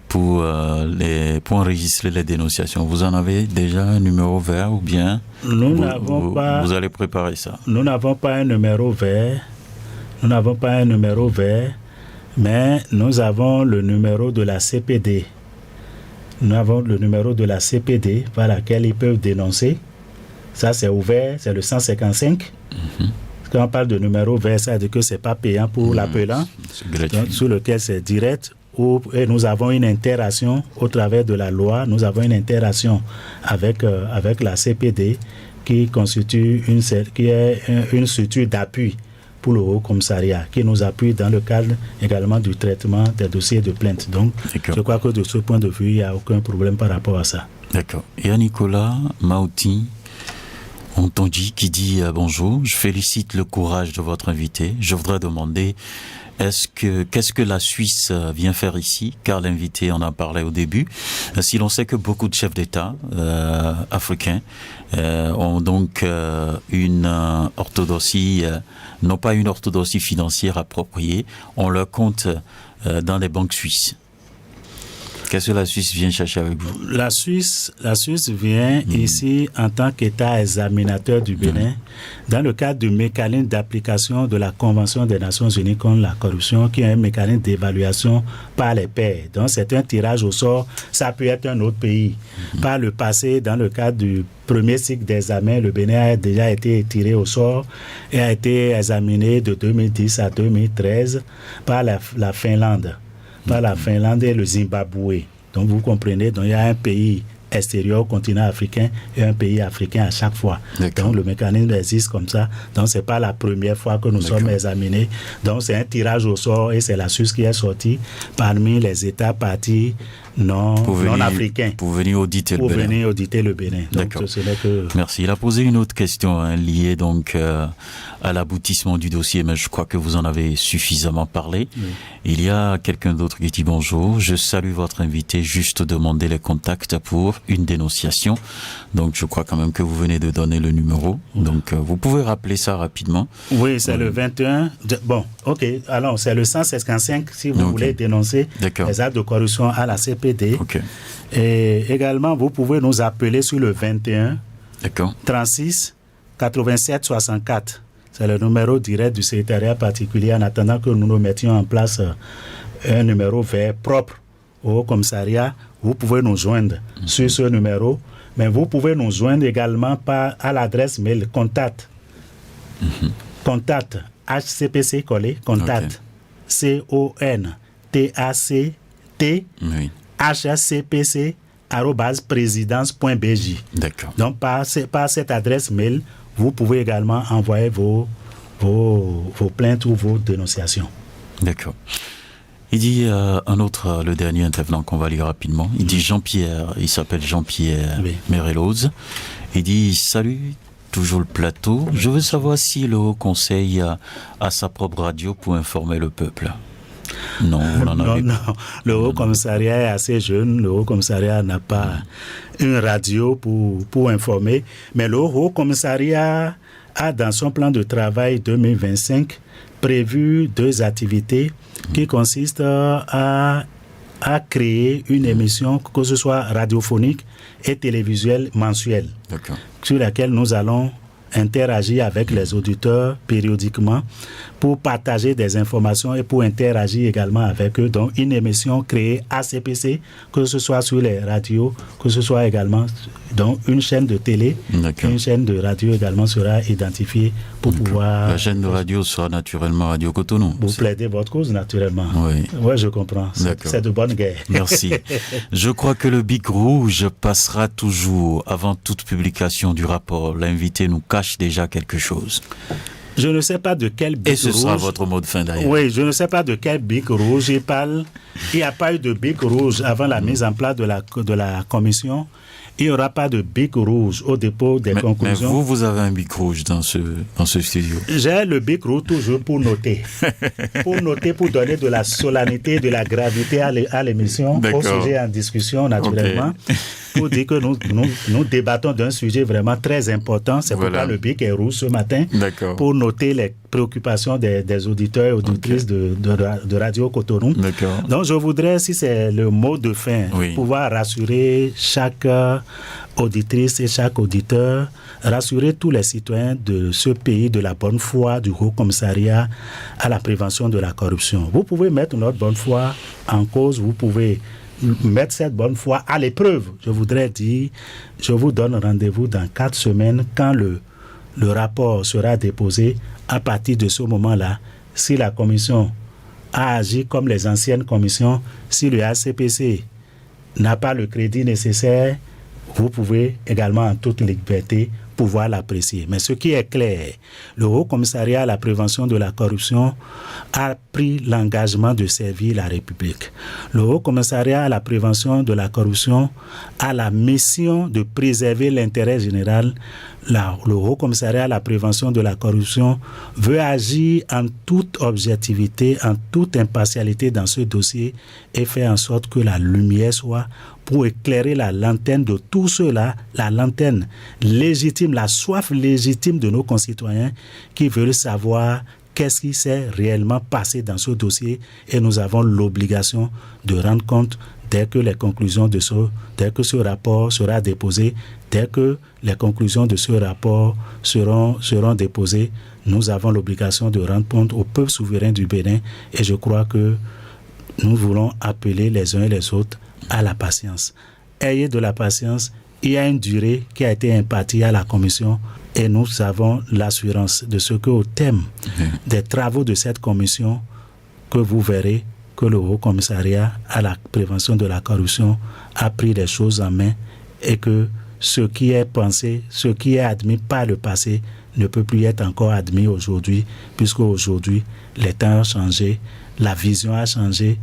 pour enregistrer les dénonciations. Vous en avez déjà un numéro vert ou bien vous allez préparer ça? Nous n'avons pas un numéro vert. Mais nous avons le numéro de la CPD. Nous avons le numéro de la CPD par laquelle ils peuvent dénoncer. Ça, c'est ouvert, c'est le 155. Quand on parle de numéro vert, ça veut dire que ce n'est pas payant pour l'appelant, sur lequel c'est direct. Et nous avons une interaction au travers de la loi. Nous avons une interaction avec la CPD qui constitue une structure d'appui pour le Haut Commissariat, qui nous appuie dans le cadre également du traitement des dossiers de plainte. Donc, je crois que de ce point de vue, il n'y a aucun problème par rapport à ça. D'accord. Il y a Nicolas Maouti Ontonji qui dit bonjour, je félicite le courage de votre invité. Je voudrais demander qu'est-ce que la Suisse vient faire ici, car l'invité en a parlé au début. Si l'on sait que beaucoup de chefs d'État africains ont donc une orthodoxie, non pas une orthodoxie financière appropriée, on leur compte dans les banques suisses. Qu'est-ce que la Suisse vient chercher avec vous? La Suisse vient ici en tant qu'État examinateur du Bénin dans le cadre du mécanisme d'application de la Convention des Nations Unies contre la corruption, qui est un mécanisme d'évaluation par les pairs. Donc c'est un tirage au sort, ça peut être un autre pays. Par le passé, dans le cadre du premier cycle d'examen, le Bénin a déjà été tiré au sort et a été examiné de 2010 à 2013 par la Finlande. Par la Finlande et le Zimbabwe. Donc vous comprenez, donc il y a un pays extérieur au continent africain et un pays africain à chaque fois. Donc le mécanisme existe comme ça. Donc c'est pas la première fois que nous sommes examinés. Donc c'est un tirage au sort et c'est la Suisse qui est sortie parmi les États partis non africains. Pour venir auditer le Bénin. Donc, ce n'est que... Merci. Il a posé une autre question liée donc à l'aboutissement du dossier, mais je crois que vous en avez suffisamment parlé. Oui. Il y a quelqu'un d'autre qui dit bonjour. Je salue votre invité. Juste demander les contacts pour une dénonciation. Donc je crois quand même que vous venez de donner le numéro. Donc vous pouvez rappeler ça rapidement. Oui, c'est le 21. Bon, ok. Alors c'est le 155 si vous voulez dénoncer les actes de corruption à la CPD. Okay. Et également, vous pouvez nous appeler sur le 21 36 87 64. C'est le numéro direct du secrétariat particulier en attendant que nous mettions en place un numéro vert propre au commissariat. Vous pouvez nous joindre sur ce numéro, mais vous pouvez nous joindre également à l'adresse mail contact. Contact HCPC collé, contact CONTACT hcpc@présidence.bj. D'accord. Donc par cette adresse mail, vous pouvez également envoyer vos plaintes ou vos dénonciations. D'accord. Il dit un autre, le dernier intervenant qu'on va lire rapidement. Il dit Jean-Pierre, il s'appelle Jean-Pierre Merelose. Il dit salut, toujours le plateau. Je veux savoir si le Haut Conseil a sa propre radio pour informer le peuple. Non, vous n'en avez pas. Non. Le Haut Commissariat est assez jeune. Le Haut Commissariat n'a pas une radio pour informer. Mais le Haut Commissariat a dans son plan de travail 2025 prévu 2 activités qui consistent à créer une émission, que ce soit radiophonique et télévisuelle mensuelle, sur laquelle nous allons interagir avec les auditeurs périodiquement pour partager des informations et pour interagir également avec eux. Donc une émission créée à CPC, que ce soit sur les radios, que ce soit également donc une chaîne de télé, une chaîne de radio également sera identifiée pour pouvoir... La chaîne de radio sera naturellement Radio Cotonou. Vous plaidez votre cause naturellement. Oui, je comprends. C'est de bonne guerre. Merci. Je crois que le bic rouge passera toujours avant toute publication du rapport. L'invité nous cache déjà quelque chose. Je ne sais pas de quel bic rouge... Et ce sera votre mot de fin d'ailleurs. Oui, je ne sais pas de quel bic rouge il parle. Il n'y a pas eu de bic rouge avant la mise en place de la commission. Il n'y aura pas de bic rouge au dépôt des conclusions. Mais vous avez un bic rouge dans ce studio. J'ai le bic rouge toujours pour noter. Pour donner de la solennité, de la gravité à l'émission, au sujet en discussion, naturellement. Pour dire que nous débattons d'un sujet vraiment très important. C'est pourquoi le bic est rouge ce matin. Pour noter les préoccupations des auditeurs et auditrices de Radio Cotonou. Donc je voudrais, si c'est le mot de fin, pouvoir rassurer chaque auditrice et chaque auditeur, rassurer tous les citoyens de ce pays de la bonne foi du Haut Commissariat à la prévention de la corruption. Vous pouvez mettre notre bonne foi en cause, vous pouvez mettre cette bonne foi à l'épreuve. Je voudrais dire, je vous donne rendez-vous dans 4 semaines quand le rapport sera déposé. À partir de ce moment-là, si la commission a agi comme les anciennes commissions, si le HCPC n'a pas le crédit nécessaire, vous pouvez également en toute liberté pouvoir l'apprécier. Mais ce qui est clair, le Haut Commissariat à la prévention de la corruption a pris l'engagement de servir la République. Le Haut Commissariat à la prévention de la corruption a la mission de préserver l'intérêt général. Le Haut Commissariat à la prévention de la corruption veut agir en toute objectivité, en toute impartialité dans ce dossier et faire en sorte que la lumière soit pour éclairer la lanterne de tout cela, la lanterne légitime, la soif légitime de nos concitoyens qui veulent savoir qu'est-ce qui s'est réellement passé dans ce dossier, et nous avons l'obligation de rendre compte dès que ce rapport sera déposé, dès que les conclusions de ce rapport seront déposées, nous avons l'obligation de rendre compte au peuple souverain du Bénin, et je crois que nous voulons appeler les uns et les autres à la patience. Ayez de la patience. Il y a une durée qui a été impartie à la commission et nous avons l'assurance de ce qu'au thème des travaux de cette commission, que vous verrez que le Haut Commissariat à la prévention de la corruption a pris les choses en main et que ce qui est pensé, ce qui est admis par le passé ne peut plus être encore admis aujourd'hui, puisque aujourd'hui, les temps ont changé, la vision a changé,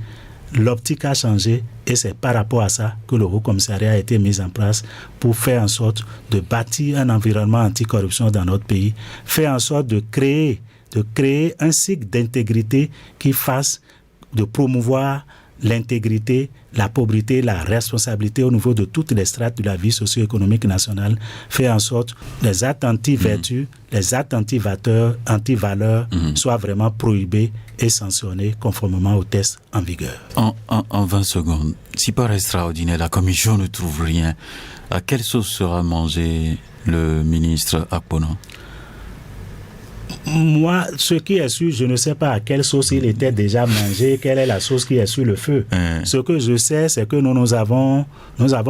l'optique a changé, et c'est par rapport à ça que le Haut Commissariat a été mis en place pour faire en sorte de bâtir un environnement anticorruption dans notre pays, faire en sorte de créer un cycle d'intégrité qui fasse de promouvoir l'intégrité, la pauvreté, la responsabilité au niveau de toutes les strates de la vie socio-économique nationale, faire en sorte que les actes anti-vertu, les actes anti-valeurs soient vraiment prohibés et sanctionnés conformément aux tests en vigueur. En 20 secondes, si par extraordinaire la commission ne trouve rien, à quelle sauce sera mangé le ministre Akpono? Moi, ce qui est sûr, je ne sais pas à quelle sauce il était déjà mangé, quelle est la sauce qui est sur le feu. Ce que je sais, c'est que nous avons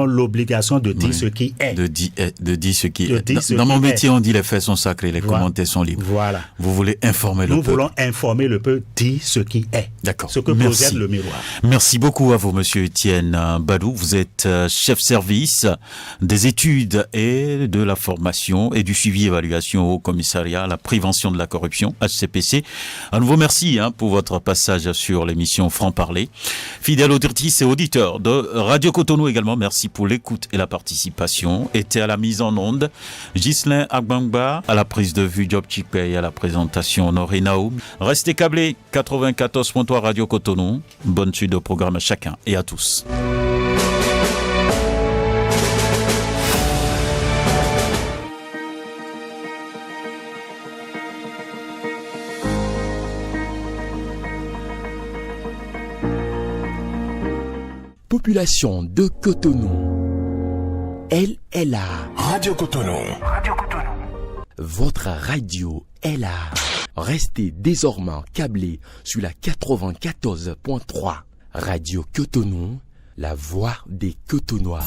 l'obligation de dire ce qui est. De dire ce qui est. Dans mon métier, on dit les faits sont sacrés, les commentaires sont libres. Voilà. Vous voulez informer le peuple. Nous voulons informer le peuple, dire ce qui est. D'accord. Ce que projette le miroir. Merci beaucoup à vous, monsieur Étienne Badou. Vous êtes chef service des études et de la formation et du suivi évaluation au commissariat à la prévention de la corruption, HCPC. À nouveau, merci pour votre passage sur l'émission Franc-Parler. Fidèles auditrices et auditeurs de Radio Cotonou également, merci pour l'écoute et la participation. Était à la mise en onde Ghislain Agbangba, à la prise de vue Job Chikpe et à la présentation Honoré Naoum. Restez câblés, 94.3 Radio Cotonou. Bonne suite de programme à chacun et à tous. Population de Cotonou, elle est là. Radio Cotonou. Votre radio est là. Restez désormais câblés sur la 94.3. Radio Cotonou, la voix des Cotonois.